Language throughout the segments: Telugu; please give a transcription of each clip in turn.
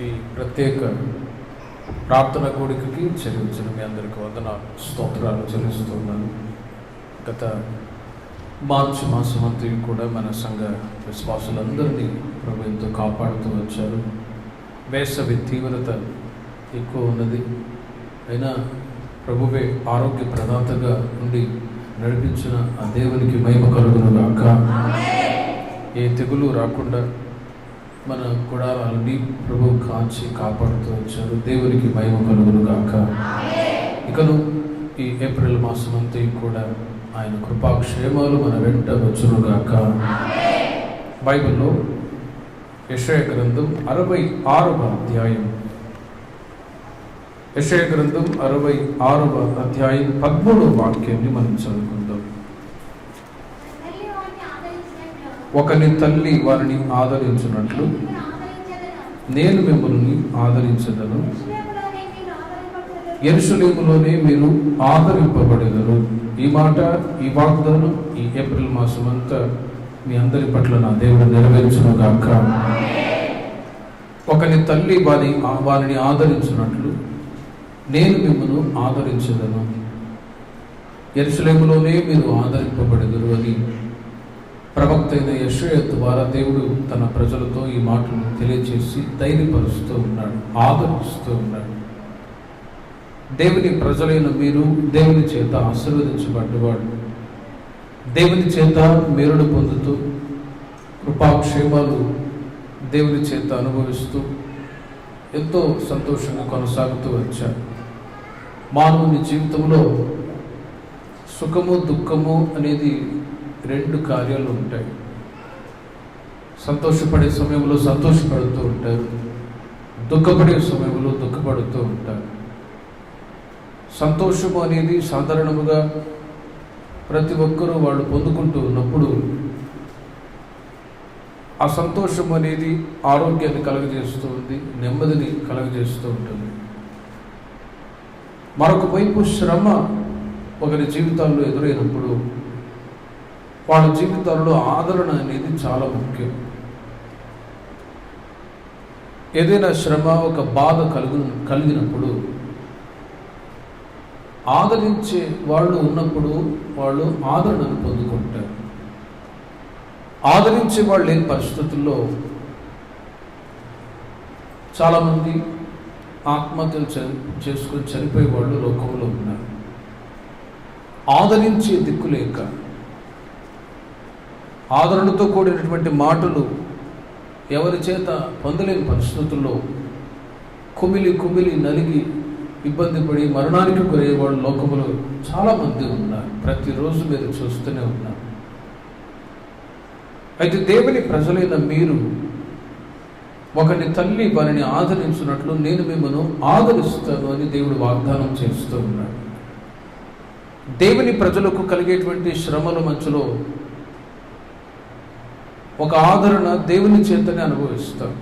ఈ ప్రత్యేక ప్రార్థన కూడికకి చెల్లించిన మీ అందరికీ వందనాలు, స్తోత్రాలు చెల్లిస్తున్నాను. గత మార్చి మాసం అంతా కూడా మన సంఘ విశ్వాసులందరినీ ప్రభు ఎంతో కాపాడుతూ వచ్చారు. వేసవి తీవ్రత ఎక్కువ ఉన్నది, అయినా ప్రభువే ఆరోగ్య ప్రదాతగా ఉండి నడిపించిన ఆ దేవునికి మహిమ కలుగును గాక. ఏ తెగులు రాకుండా మన గుడారాలని ప్రభు కాచి కాపాడుతూ వచ్చారు. దేవునికి మహిమ కలుగును గాక. ఇకను ఈ ఏప్రిల్ మాసం అంతా కూడా ఆయన కృపాక్షేమాలు మన వెంట వచ్చును గాక. బైబిల్లో యెషయా గ్రంథం 66వ అధ్యాయం, యెషయా గ్రంథం 66వ అధ్యాయం 13వ వాక్యాన్ని మనం చదువుకుందాం. ఒకని తల్లి వారిని ఆదరించినట్లు నేను మిమ్మల్ని ఆదరించదను, యెరూషలేములోనే మీరు ఆదరింపబడెదరు. ఈ మాట, ఈ వాగ్దానం ఈ ఏప్రిల్ మాసం అంతా మీ అందరి పట్ల నా దేవుడు నెరవేర్చును గాక. ఒకని తల్లి వారిని ఆదరించినట్లు నేను మిమ్మల్ని ఆదరించదను, యెరూషలేములోనే మీరు ఆదరింపబడెదరు అని ప్రవక్త అయిన యెషయా ద్వారా దేవుడు తన ప్రజలతో ఈ మాటలను తెలియజేసి ధైర్యపరుస్తూ ఉన్నాడు, ఆదరిస్తూ ఉన్నాడు. దేవుని ప్రజలైన మీరు దేవుని చేత ఆశీర్వదించబడ్డవాడు, దేవుని చేత మేలును పొందుతూ కృపాక్షేమాలు దేవుని చేత అనుభవిస్తూ ఎంతో సంతోషంగా కొనసాగుతూ వచ్చారు. మానవుని జీవితంలో సుఖము దుఃఖము అనేది రెండు కార్యాలు ఉంటాయి. సంతోషపడే సమయంలో సంతోషపడుతూ ఉంటారు, దుఃఖపడే సమయంలో దుఃఖపడుతూ ఉంటారు. సంతోషము అనేది సాధారణముగా ప్రతి ఒక్కరూ వాళ్ళు పొందుకుంటూ ఉన్నప్పుడు ఆ సంతోషం అనేది ఆరోగ్యాన్ని కలుగజేస్తూ ఉంది, నెమ్మదిని కలుగజేస్తూ ఉంటుంది. మరొక వైపు శ్రమ ఒకరి జీవితాల్లో ఎదురైనప్పుడు వాళ్ళ జీవితాల్లో ఆదరణ అనేది చాలా ముఖ్యం. ఏదైనా శ్రమ, ఒక బాధ కలిగినప్పుడు ఆదరించే వాళ్ళు ఉన్నప్పుడు వాళ్ళు ఆదరణను పొందుకుంటారు. ఆదరించే వాళ్ళు లేని పరిస్థితుల్లో చాలామంది ఆత్మహత్యలు చేసుకొని చనిపోయే వాళ్ళు లోకంలో ఉన్నారు. ఆదరించే దిక్కు లేక, ఆదరణతో కూడినటువంటి మాటలు ఎవరి చేత పొందలేని పరిస్థితుల్లో కుమిలి నలిగి ఇబ్బంది పడి మరణానికి గురయ్యేవాళ్ళు లోకములో చాలామంది ఉన్నారు. ప్రతిరోజు మీరు చూస్తూనే ఉన్నారు. అయితే దేవుని ప్రజలైన మీరు ఒకని తల్లి వారిని ఆదరించినట్లు నేను మిమ్మల్ని ఆదరిస్తాను అని దేవుడు వాగ్దానం చేస్తూ ఉన్నాడు. దేవుని ప్రజలకు కలిగేటువంటి శ్రమల మధ్యలో ఒక ఆదరణ దేవుని చేతనే అనుభవిస్తారు.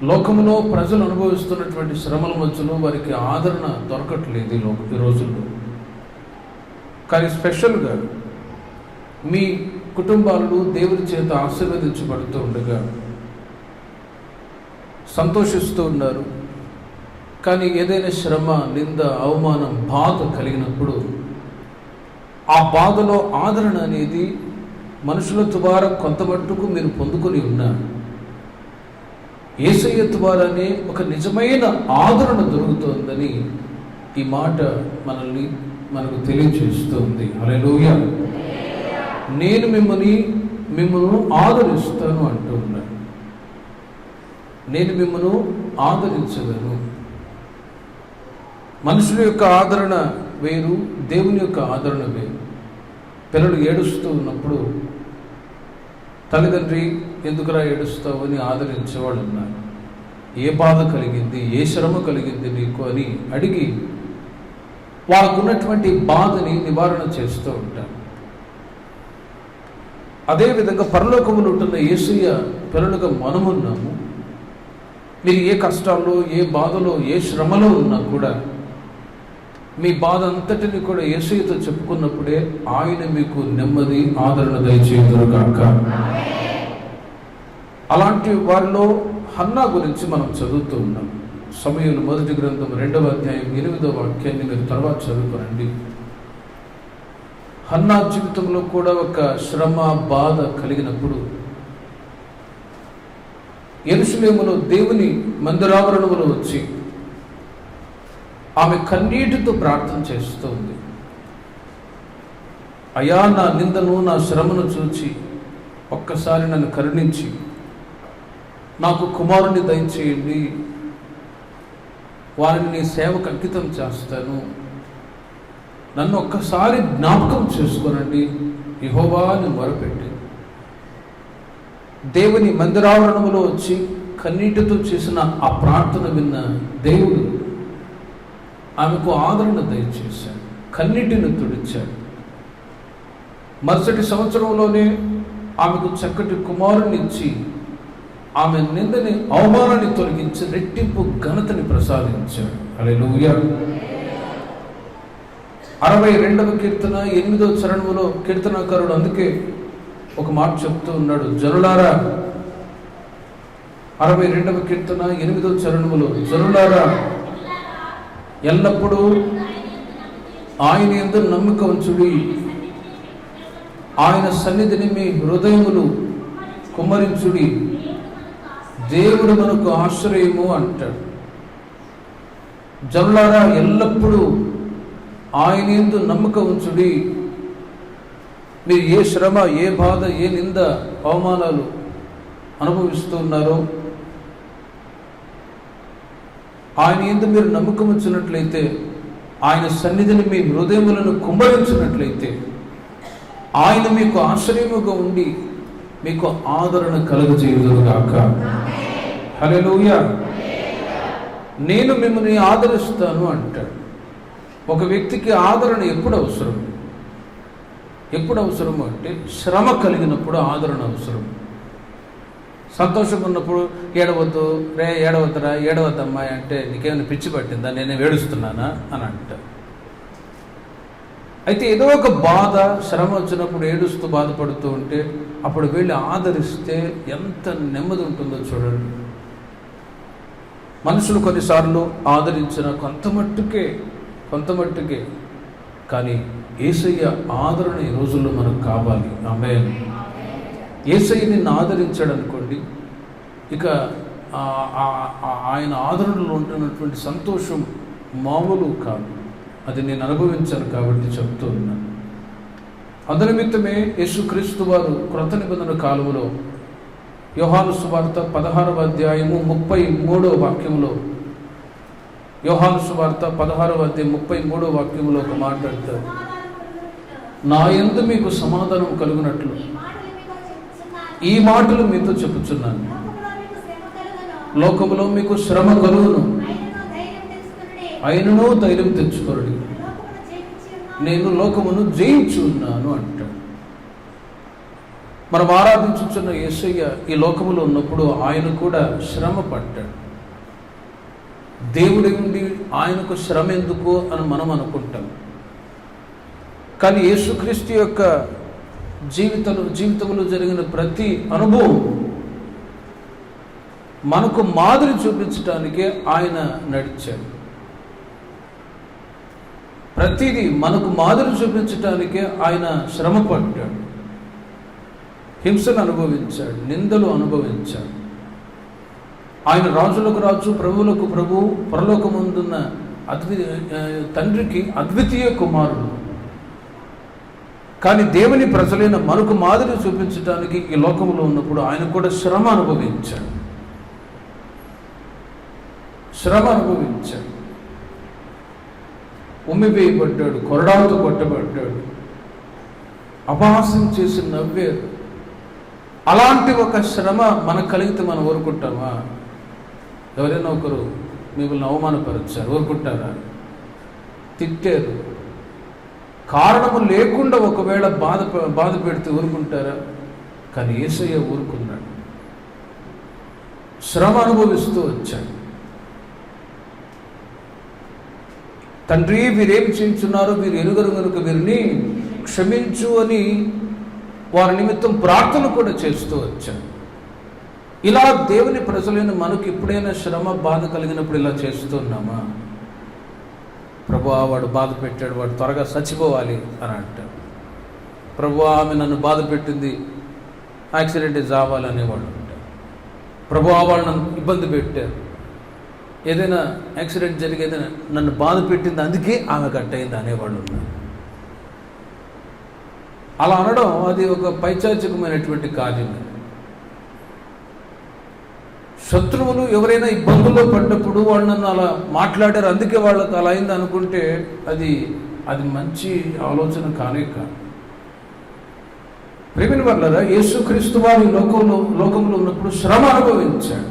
లోకములో ప్రజలు అనుభవిస్తున్నటువంటి శ్రమల మధ్యలో వారికి ఆదరణ దొరకట్లేదు ఈ రోజుల్లో. కానీ స్పెషల్గా మీ కుటుంబాలు దేవుని చేత ఆశీర్వదించబడుతూ ఉండగా సంతోషిస్తూ ఉన్నారు. కానీ ఏదైనా శ్రమ, నింద, అవమానం, బాధ కలిగినప్పుడు ఆ బాధలో ఆదరణ అనేది మనుషుల ద్వారా కొంత మట్టుకు మీరు పొందుకొని ఉన్నారు. యేసయ్య ద్వారానే ఒక నిజమైన ఆదరణ దొరుకుతోందని ఈ మాట మనకు తెలియజేస్తుంది. హల్లెలూయా. నేను మిమ్మల్ని ఆదరిస్తాను అంటూ ఉన్నాను. నేను మిమ్మల్ని ఆదరించగలను. మనుషుల యొక్క ఆదరణ వేరు, దేవుని యొక్క ఆదరణ వేరు. పిల్లలు ఏడుస్తూ ఉన్నప్పుడు తల్లిదండ్రి ఎందుకురా ఏడుస్తావు అని ఆదరించేవాళ్ళు ఉన్నారు. ఏ బాధ కలిగింది, ఏ శ్రమ కలిగింది నీకు అని అడిగి వాళ్ళకున్నటువంటి బాధని నివారణ చేస్తూ ఉంటారు. అదేవిధంగా పరలోకములో ఉంటున్న యేసయ్య పిల్లలుగా మనమున్నాము. మీరు ఏ కష్టాల్లో, ఏ బాధలో, ఏ శ్రమలో ఉన్నా కూడా మీ బాధ అంతటిని కూడా యేసయ్యతో చెప్పుకున్నప్పుడే ఆయన మీకు నెమ్మది, ఆదరణ దయచేయుదురు గాక. అలాంటి వారిలో హన్నా గురించి మనం చదువుతూ ఉన్నాం. సమూయేలు మొదటి గ్రంథం 2వ అధ్యాయం 8వ వాక్యాన్ని మీరు తర్వాత చదువుకోనండి. హన్నా జీవితంలో కూడా ఒక శ్రమ, బాధ కలిగినప్పుడు యెరూషలేములో దేవుని మందిరావరణములో వచ్చి ఆమె కన్నీటితో ప్రార్థన చేస్తూ ఉంది. అయ్యా, నా నిందను, నా శ్రమను చూచి ఒక్కసారి నన్ను కరుణించి నాకు కుమారుని దయచేయండి, వారిని నీ సేవకు అంకితం చేస్తాను, నన్ను ఒక్కసారి జ్ఞాపకం చేసుకోనండి యెహోవా అని మొరపెట్టి దేవుని మందిరావరణములో వచ్చి కన్నీటితో చేసిన ఆ ప్రార్థన విన్న దేవుడు ఆమెకు ఆదరణ దయచేశాడు, కన్నీటిని తుడిచాడు. మరుసటి సంవత్సరంలోనే ఆమెకు చక్కటి కుమారుని ఇచ్చి ఆమె నిందని, అవమానాన్ని తొలగించి రెట్టింపు ఘనతని ప్రసాదించాడు. హల్లెలూయా. 62వ కీర్తన 8వ చరణములో కీర్తనకారుడు అందుకే ఒక మాట చెప్తూ ఉన్నాడు. జనులారా, 62వ కీర్తన 8వ చరణములో, జనులారా ఎల్లప్పుడూ ఆయన యందు నమ్మిక ఉంచుడి, ఆయన సన్నిధిని మీ హృదయములు కుమ్మరించుడి, దేవుడు మనకు ఆశ్రయము అంటాడు. జనులారా ఎల్లప్పుడూ ఆయన యందు నమ్మిక ఉంచుడి. మీరు ఏ శ్రమ, ఏ బాధ, ఏ నింద, అవమానాలు అనుభవిస్తూ ఉన్నారో ఆయన యందు మీరు నమ్మకం ఉంచినట్లయితే, ఆయన సన్నిధిని మీ హృదయములను కుమ్మరించినట్లయితే, ఆయన మీకు ఆశ్రయముగా ఉండి మీకు ఆదరణ కలుగజేయుదురుగాక. హల్లెలూయా. నేను మిమ్మల్ని ఆదరిస్తాను అంటాడు. ఒక వ్యక్తికి ఆదరణ ఎప్పుడు అవసరం? ఎప్పుడు అవసరము అంటే శ్రమ కలిగినప్పుడు ఆదరణ అవసరం. సంతోషంగా ఉన్నప్పుడు ఏడవద్దు, ఏడవద్దురా, ఏడవద్దమ్మా అంటే నీకేమైనా పిచ్చి పట్టిందా, నేనే ఏడుస్తున్నానా అని అంటారు. అయితే ఏదో ఒక బాధ, శ్రమ వచ్చినప్పుడు ఏడుస్తూ బాధపడుతూ ఉంటే అప్పుడు వెళ్ళి ఆదరిస్తే ఎంత నెమ్మది ఉంటుందో చూడండి. మనుషులు కొన్నిసార్లు ఆదరించిన కొంతమట్టుకే కానీ యేసయ్య ఆదరణ ఈ రోజుల్లో మనకు కావాలి. ఆమేన్. యేసయ్య నిన్ను ఆదరించాడు అనుకోండి, ఇక ఆయన ఆదరణలో ఉంటున్నటువంటి సంతోషం మామూలు కాదు. అది నేను అనుభవించాను కాబట్టి చెప్తూ ఉన్నాను. అందునిమిత్తమే యేసుక్రీస్తు వారు క్రొత్త నిబంధన కాలంలో యోహాను సువార్త 16వ అధ్యాయము 33వ వాక్యంలో, యోహాను సువార్త 16వ అధ్యాయం 33వ వాక్యంలో ఒక మాట్లాడతారు. నా యందు మీకు సమాధానం కలుగునట్లు ఈ మాటలు మీతో చెప్పుచున్నాను. లోకములో మీకు శ్రమ కలుగును, అయినను ధైర్యం తెచ్చుకోండి, నేను లోకమును జయించున్నాను అంటాడు. మనం ఆరాధించుచున్న యేసయ్య ఈ లోకములో ఉన్నప్పుడు ఆయన కూడా శ్రమ పడ్డాడు. దేవుడి నుండి ఆయనకు శ్రమ ఎందుకు అని మనం అనుకుంటాం. కానీ యేసుక్రీస్తు యొక్క జీవితంలో జరిగిన ప్రతి అనుభవం మనకు మాదిరి చూపించడానికే ఆయన నడిచాడు. ప్రతిదీ మనకు మాదిరి చూపించడానికే ఆయన శ్రమ పడ్డాడు, హింసను అనుభవించాడు, నిందలు అనుభవించాడు. ఆయన రాజులకు రాజు, ప్రభువులకు ప్రభు, పరలోకమందున్న తండ్రికి అద్వితీయ కుమారుడు. కానీ దేవుని ప్రజలైన మనకు మాదిరి చూపించడానికి ఈ లోకంలో ఉన్నప్పుడు ఆయన కూడా శ్రమ అనుభవించాడు. ఉమ్మివేయబడ్డాడు, కొరడాలతో కొట్టబడ్డాడు, అపహాస్యం చేసి నవ్వారు. అలాంటి ఒక శ్రమ మనకు కలిగితే మనం ఊరుకుంటామా? ఎవరైనా ఒకరు మిమ్మల్ని అవమానపరిచారు, ఊరుకుంటారా? తిట్టారు, కారణము లేకుండా ఒకవేళ బాధ పెడితే ఊరుకుంటారా? కానీ యేసయ్య ఊరుకున్నాడు, శ్రమ అనుభవిస్తూ వచ్చాడు. తండ్రి, వీరేం చేయించున్నారో వీరు ఎరుగరు కనుక వీరిని క్షమించు అని వారి నిమిత్తం ప్రార్థన కూడా చేస్తూ వచ్చాడు. ఇలా దేవుని ప్రజలైన మనకు ఎప్పుడైనా శ్రమ బాధ కలిగినప్పుడు ఇలా చేస్తున్నామా? ప్రభువా వాడు బాధ పెట్టాడు, వాడు త్వరగా చచ్చిపోవాలి అని అంటాడు. ప్రభువా ఆమె నన్ను బాధ పెట్టింది, యాక్సిడెంట్ చావాలనేవాళ్ళు ఉంటారు. ప్రభువా వాళ్ళు నన్ను ఇబ్బంది పెట్టారు, ఏదైనా యాక్సిడెంట్ జరిగేది నన్ను బాధ పెట్టింది, అందుకే ఆమె కట్టయింది అనేవాళ్ళు ఉన్నారు. అలా అనడం అది ఒక పైచాచికమైనటువంటి కార్యం. శత్రువులు ఎవరైనా ఇబ్బందుల్లో పడ్డప్పుడు వాళ్ళు నన్ను అలా మాట్లాడారు, అందుకే వాళ్ళకి అలా అయింది అనుకుంటే అది మంచి ఆలోచన కానే కాదు. ప్రేమిని వల్ల యేసుక్రీస్తు వారు లోకంలో ఉన్నప్పుడు శ్రమ అనుభవించాడు.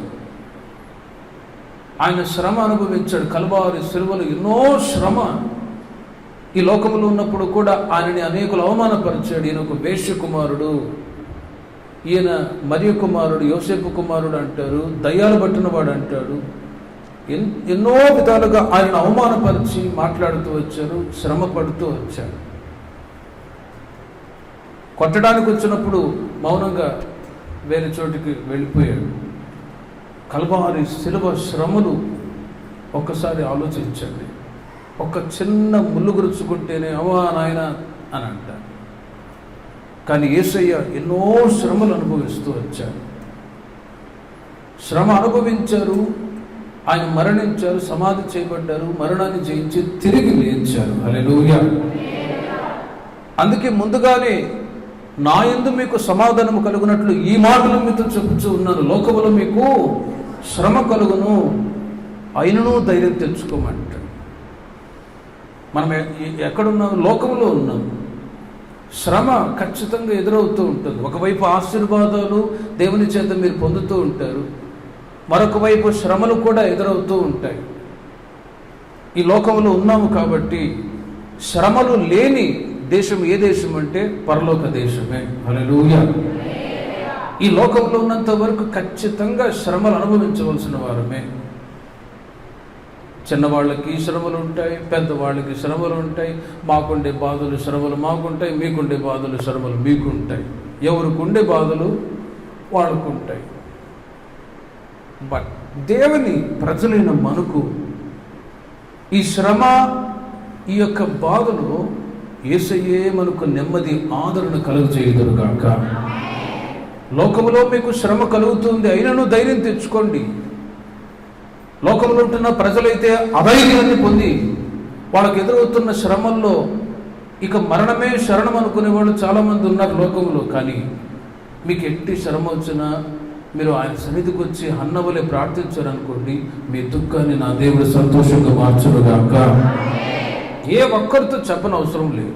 ఆయన శ్రమ అనుభవించాడు. కల్వారి సిలువలో ఎన్నో శ్రమ. ఈ లోకంలో ఉన్నప్పుడు కూడా ఆయనని అనేకులు అవమానపరిచాడు. ఈయన ఒక వేశ్య కుమారుడు, ఈయన మరియ కుమారుడు, యోసేపు కుమారుడు అంటారు, దయ్యాలు పట్టిన వాడు అంటాడు. ఎన్నో విధాలుగా ఆయన అవమానపరిచి మాట్లాడుతూ వచ్చారు, శ్రమ పడుతూ వచ్చారు. కొట్టడానికి వచ్చినప్పుడు మౌనంగా వేరే చోటికి వెళ్ళిపోయాడు. కల్వారి సిలువ శ్రమలు ఒక్కసారి ఆలోచించండి. ఒక చిన్న ముళ్ళు గురుచుకుంటేనే అవా నాయన అని అంటారు. కానీ యేసయ్య ఎన్నో శ్రమలు అనుభవిస్తూ వచ్చారు. శ్రమ అనుభవించారు, ఆయన మరణించారు, సమాధి చేయబడ్డారు, మరణాన్ని జయించి తిరిగి లేచారు. హల్లెలూయా. అందుకే ముందుగానే నా యందు మీకు సమాధానము కలుగునట్లు ఈ మాటలు మీతో చెప్పుచూ ఉన్నాను, లోకములో మీకు శ్రమ కలుగును, అయినను ధైర్యం తెచ్చుకోమంటాడు. మనం ఎక్కడున్నాం? లోకంలో ఉన్నాం. శ్రమ ఖచ్చితంగా ఎదురవుతూ ఉంటుంది. ఒకవైపు ఆశీర్వాదాలు దేవుని చేత మీరు పొందుతూ ఉంటారు, మరొక వైపు శ్రమలు కూడా ఎదురవుతూ ఉంటాయి. ఈ లోకంలో ఉన్నాము కాబట్టి శ్రమలు లేని దేశం ఏ దేశం అంటే పరలోక దేశమే. హల్లెలూయా. ఈ లోకంలో ఉన్నంత వరకు ఖచ్చితంగా శ్రమలు అనుభవించవలసిన వారమే. చిన్నవాళ్ళకి శ్రమలు ఉంటాయి, పెద్దవాళ్ళకి శ్రమలు ఉంటాయి. మాకుండే బాధలు శ్రమలు మాకుంటాయి, మీకుండే బాధలు శ్రమలు మీకుంటాయి. ఎవరికి ఉండే బాధలు వాళ్ళకుంటాయి. బట్ దేవుని ప్రజలైన మనకు ఈ శ్రమ, ఈ యొక్క బాధలు యేసయ్యే మనకు నెమ్మది ఆదరణ కలుగజేయుదురుగాక. లోకములో మీకు శ్రమ కలుగుతుంది, అయినను ధైర్యం తెచ్చుకోండి. లోకంలో ఉంటున్న ప్రజలైతే అధైర్యాన్ని పొంది వాళ్ళకు ఎదురవుతున్న శ్రమల్లో ఇక మరణమే శరణం అనుకునే వాళ్ళు చాలామంది ఉన్నారు లోకంలో. కానీ మీకు ఎట్టి శ్రమ వచ్చినా మీరు ఆయన సన్నిధికి వచ్చి అన్నవలే ప్రార్థించారనుకోండి, మీ దుఃఖాన్ని నా దేవుడు సంతోషంగా మార్చునుగాక. ఏ ఒక్కరితో చెప్పనవసరం లేదు.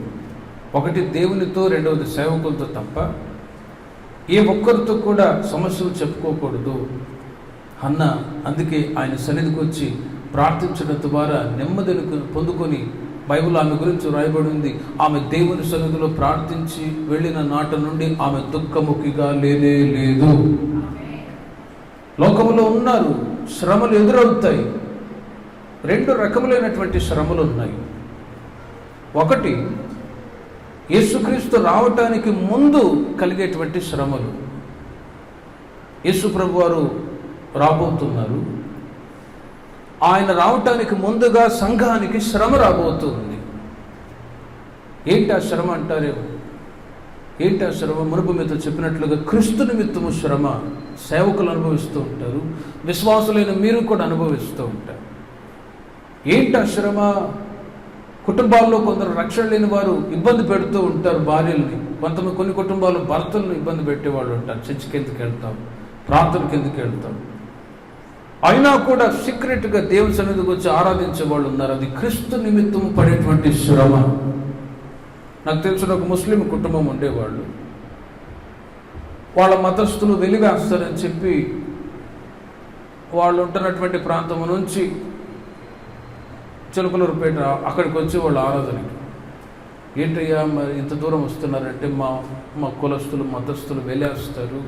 ఒకటి దేవునితో, రెండవది సేవకులతో తప్ప ఏ ఒక్కరితో కూడా సమస్యలు చెప్పుకోకూడదు. అన్న అందుకే ఆయన సన్నిధికి వచ్చి ప్రార్థించడం ద్వారా నెమ్మదిని పొందుకొని, బైబిల్ ఆమె గురించి రాయబడి ఉంది, ఆమె దేవుని సన్నిధిలో ప్రార్థించి వెళ్ళిన నాట నుండి ఆమె దుఃఖముఖిగా లేనే లేదు. లోకంలో ఉన్నారు, శ్రమలు ఎదురవుతాయి. రెండు రకములైనటువంటి శ్రమలు ఉన్నాయి. ఒకటి యేసుక్రీస్తు రావటానికి ముందు కలిగేటువంటి శ్రమలు. యేసు ప్రభు వారు రాబోతున్నారు. ఆయన రావటానికి ముందుగా సంఘానికి శ్రమ రాబోతుంది. ఏంటి ఆ శ్రమ అంటారేమో? ఏంటి ఆ శ్రమ? మునుపు మీతో చెప్పినట్లుగా క్రీస్తు నిమిత్తము శ్రమ సేవకులు అనుభవిస్తూ ఉంటారు, విశ్వాసులైన మీరు కూడా అనుభవిస్తూ ఉంటారు. ఏంటి ఆ శ్రమ? కుటుంబాల్లో కొందరు రక్షణ లేని వారు ఇబ్బంది పెడుతూ ఉంటారు భార్యల్ని. కొన్ని కుటుంబాలు భర్తలను ఇబ్బంది పెట్టేవాళ్ళు ఉంటారు. చర్చికి ఎందుకు వెళ్తాం, ప్రార్థనకి ఎందుకు వెళ్తాం, అయినా కూడా సీక్రెట్గా దేవుని సన్నిధికి వచ్చి ఆరాధించే వాళ్ళు ఉన్నారు. అది క్రీస్తు నిమిత్తం పడేటువంటి శ్రమ. నాకు తెలిసిన ఒక ముస్లిం కుటుంబం ఉండేవాళ్ళు. వాళ్ళ మతస్థులు వెలివేస్తారని చెప్పి వాళ్ళు ఉంటున్నటువంటి ప్రాంతం నుంచి చిలకలూరుపేట అక్కడికి వచ్చి వాళ్ళు ఆరాధనకి. ఏంటయ్యా మరి ఇంత దూరం వస్తున్నారంటే, మా కులస్తులు మతస్థులు వెలేస్తారు,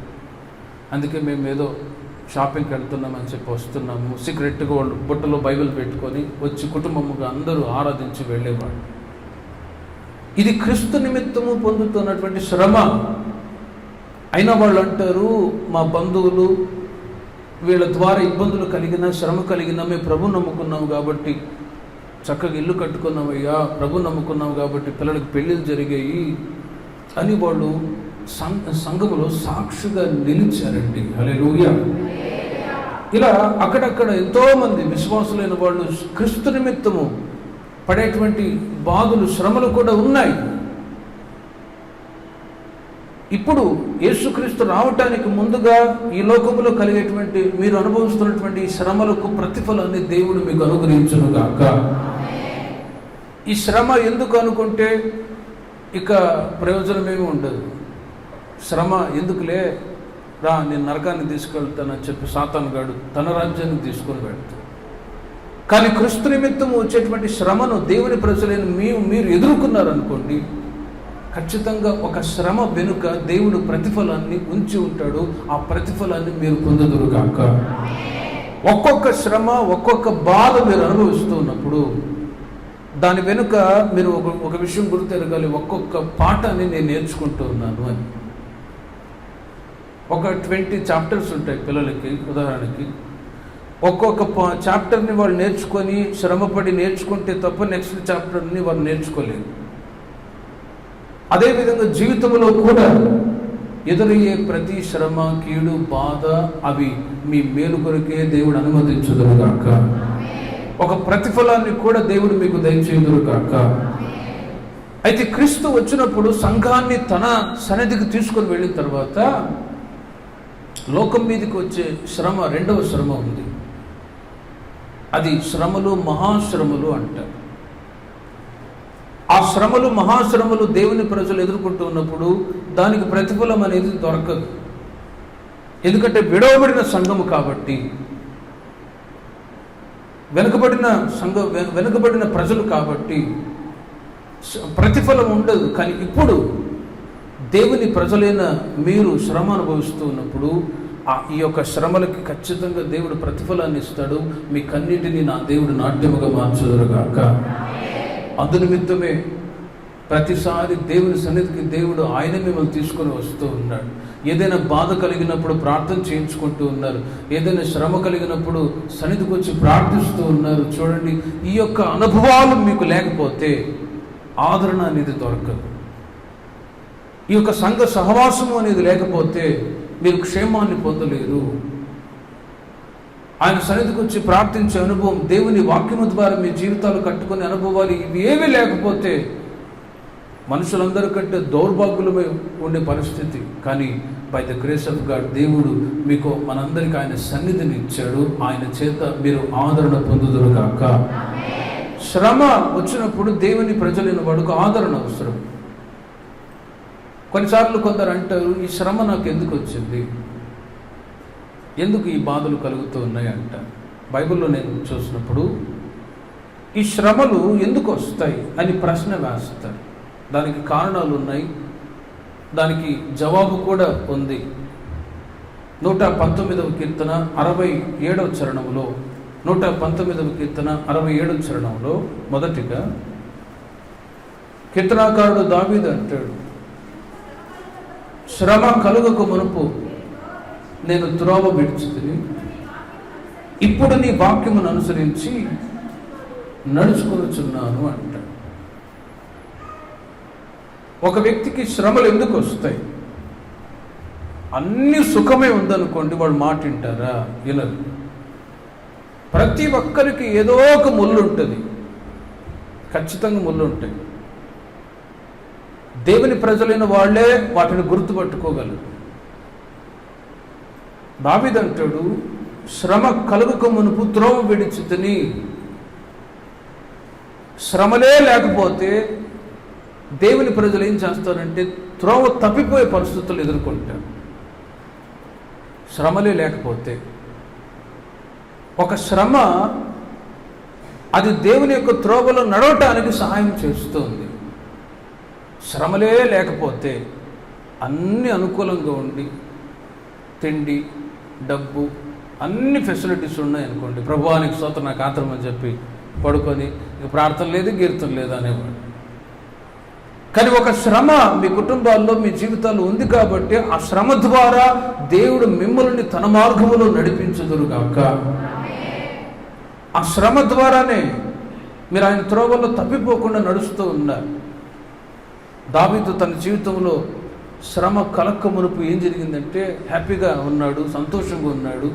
అందుకే మేము ఏదో షాపింగ్కి వెళ్తున్నామని చెప్పి వస్తున్నాము. సీక్రెట్గా వాళ్ళు బుట్టలో బైబిల్ పెట్టుకొని వచ్చి కుటుంబముగా అందరూ ఆరాధించి వెళ్ళేవాళ్ళు. ఇది క్రీస్తు నిమిత్తము పొందుతున్నటువంటి శ్రమ. అయినా వాళ్ళు అంటారు, మా బంధువులు వీళ్ళ ద్వారా ఇబ్బందులు కలిగినా, శ్రమ కలిగినా మేము ప్రభు నమ్ముకున్నాము కాబట్టి చక్కగా ఇల్లు కట్టుకున్నామయ్యా, ప్రభు నమ్ముకున్నాం కాబట్టి పిల్లలకి పెళ్ళిళ్ళు జరిగాయి అని వాళ్ళు సంఘములో సాక్షిగా నిలిచారండి. హల్లెలూయా. ఇలా అక్కడక్కడ ఎంతోమంది విశ్వాసులైన వాళ్ళు క్రీస్తు నిమిత్తము పడేటువంటి బాధలు, శ్రమలు కూడా ఉన్నాయి. ఇప్పుడు యేసుక్రీస్తు రావటానికి ముందుగా ఈ లోకంలో కలిగేటువంటి, మీరు అనుభవిస్తున్నటువంటి ఈ శ్రమలకు ప్రతిఫలాన్ని దేవుడు మీకు అనుగ్రహించును గాక. ఈ శ్రమ ఎందుకు అనుకుంటే ఇక ప్రయోజనమేమి ఉండదు. శ్రమ ఎందుకులే, రా నేను నరకాన్ని తీసుకెళ్తానని చెప్పి సాతానుగాడు తన రాజ్యాన్ని తీసుకొని వెళ్తాడు. కానీ క్రీస్తు నిమిత్తము వచ్చేటువంటి శ్రమను దేవుని ప్రజలైన మీరు ఎదుర్కొన్నారనుకోండి, ఖచ్చితంగా ఒక శ్రమ వెనుక దేవుడు ప్రతిఫలాన్ని ఉంచి ఉంటాడు. ఆ ప్రతిఫలాన్ని మీరు పొందుదురుగాక. ఒక్కొక్క శ్రమ, ఒక్కొక్క బాధ మీరు అనుభవిస్తూ ఉన్నప్పుడు దాని వెనుక మీరు ఒక విషయం గుర్తెరగాలి, ఒక్కొక్క పాఠాన్ని నేను నేర్చుకుంటూ ఉన్నాను అని. ఒక 20 చాప్టర్స్ ఉంటాయి పిల్లలకి. ఉదాహరణకి ఒక్కొక్క చాప్టర్ని వాళ్ళు నేర్చుకొని శ్రమపడి నేర్చుకుంటే తప్ప నెక్స్ట్ చాప్టర్ని వాళ్ళు నేర్చుకోలేరు. అదేవిధంగా జీవితంలో కూడా ఎదురయ్యే ప్రతి శ్రమ, కీడు, బాధ అవి మీ మేలు కొరకే దేవుడు అనుమతించుదురుగాక. ఒక ప్రతిఫలాన్ని కూడా దేవుడు మీకు దయచేయుదురుగాక. అయితే క్రీస్తు వచ్చినప్పుడు సంఘాన్ని తన సన్నిధికి తీసుకొని వెళ్ళిన తర్వాత లోకం మీదకి వచ్చే శ్రమ, రెండవ శ్రమ ఉంది. అది శ్రమలు, మహాశ్రమలు అంటారు. ఆ శ్రమలు, మహాశ్రమలు దేవుని ప్రజలు ఎదుర్కొంటూ ఉన్నప్పుడు దానికి ప్రతిఫలం అనేది దొరకదు. ఎందుకంటే విడవబడిన సంఘము కాబట్టి, వెనుకబడిన ప్రజలు కాబట్టి ప్రతిఫలం ఉండదు. కానీ ఇప్పుడు దేవుని ప్రజలైన మీరు శ్రమ అనుభవిస్తూ ఉన్నప్పుడు ఈ యొక్క శ్రమలకి ఖచ్చితంగా దేవుడు ప్రతిఫలాన్ని ఇస్తాడు. మీ కన్నిటిని నా దేవుడు నాట్యముగా మార్చుదురుగాక. అందునిమిత్తమే ప్రతిసారి దేవుని సన్నిధికి దేవుడు ఆయన మిమ్మల్ని తీసుకొని వస్తూ ఉన్నాడు. ఏదైనా బాధ కలిగినప్పుడు ప్రార్థన చేయించుకుంటూ ఉన్నారు, ఏదైనా శ్రమ కలిగినప్పుడు సన్నిధికి వచ్చి ప్రార్థిస్తూ ఉన్నారు. చూడండి, ఈ యొక్క అనుభవాలు మీకు లేకపోతే ఆదరణ అనేది దొరకదు. ఈ యొక్క సంఘ సహవాసము అనేది లేకపోతే మీరు క్షేమాన్ని పొందలేరు. ఆయన సన్నిధికి వచ్చి ప్రార్థించే అనుభవం, దేవుని వాక్యము ద్వారా మీ జీవితాలు కట్టుకునే అనుభవాలు ఇవి ఏమీ లేకపోతే మనుషులందరికంటే దౌర్భాగ్యులమై ఉండే పరిస్థితి. కానీ by the grace of God దేవుడు మీకు మనందరికీ ఆయన సన్నిధిని ఇచ్చాడు. ఆయన చేత మీరు ఆదరణ పొందుదురుగాక. శ్రమ వచ్చినప్పుడు దేవుని ప్రజలైన వాడుకు ఆదరణ అవసరం. కొన్నిసార్లు కొందరు అంటారు, ఈ శ్రమ నాకు ఎందుకు వచ్చింది, ఎందుకు ఈ బాధలు కలుగుతూ ఉన్నాయి అంట. బైబిల్లో నేను చూసినప్పుడు ఈ శ్రమలు ఎందుకు వస్తాయి అని ప్రశ్న వేస్తారు. దానికి కారణాలు ఉన్నాయి, దానికి జవాబు కూడా ఉంది. 119వ కీర్తన 67వ చరణంలో 119వ కీర్తన 67వ చరణంలో మొదటిగా కీర్తనాకారుడు దావీదు అంటాడు, శ్రమ కలుగక మునుపు నేను త్రోవ విడిచితిని, ఇప్పుడు నీ వాక్యమును అనుసరించి నడుచుకొనుచున్నాను అంట. ఒక వ్యక్తికి శ్రమలు ఎందుకు వస్తాయి? అన్ని సుఖమే ఉందనుకోండి, వాడు మాట వింటారా? వినరు. ప్రతి ఒక్కరికి ఏదో ఒక ముళ్ళు ఉంటుంది, ఖచ్చితంగా ముళ్ళు ఉంటాయి. దేవుని ప్రజలైన వాళ్ళే వాటిని గుర్తుపట్టుకోగలరు. దావీదు అంటాడు, శ్రమ కలుగక మునుపు త్రోవ విడిచితిని. శ్రమలే లేకపోతే దేవుని ప్రజలు ఏం చేస్తారంటే త్రోవ తప్పిపోయే పరిస్థితులు ఎదుర్కొంటారు. శ్రమలే లేకపోతే ఒక శ్రమ అది దేవుని యొక్క త్రోవలో నడవటానికి సహాయం చేస్తుంది. శ్రమలే లేకపోతే అన్ని అనుకూలంగా ఉండి తిండి, డబ్బు, అన్ని ఫెసిలిటీస్ ఉన్నాయనుకోండి, ప్రభువానికి స్తోత్రం నాకు ఆత్రం అని చెప్పి పడుకొని ఇక ప్రార్థన లేదు, కీర్తన లేదు అనేవాడు. కానీ ఒక శ్రమ మీ కుటుంబాల్లో మీ జీవితాల్లో ఉంది కాబట్టి ఆ శ్రమ ద్వారా దేవుడు మిమ్మల్ని తన మార్గములో నడిపించుదురుగాక. ఆ శ్రమ ద్వారానే మీరు ఆయన త్రోవల్లో తప్పిపోకుండా నడుస్తూ ఉన్నారు. దావీదు తన జీవితంలో శ్రమ కలక్క మునుపు ఏం జరిగిందంటే హ్యాపీగా ఉన్నాడు, సంతోషంగా ఉన్నాడు,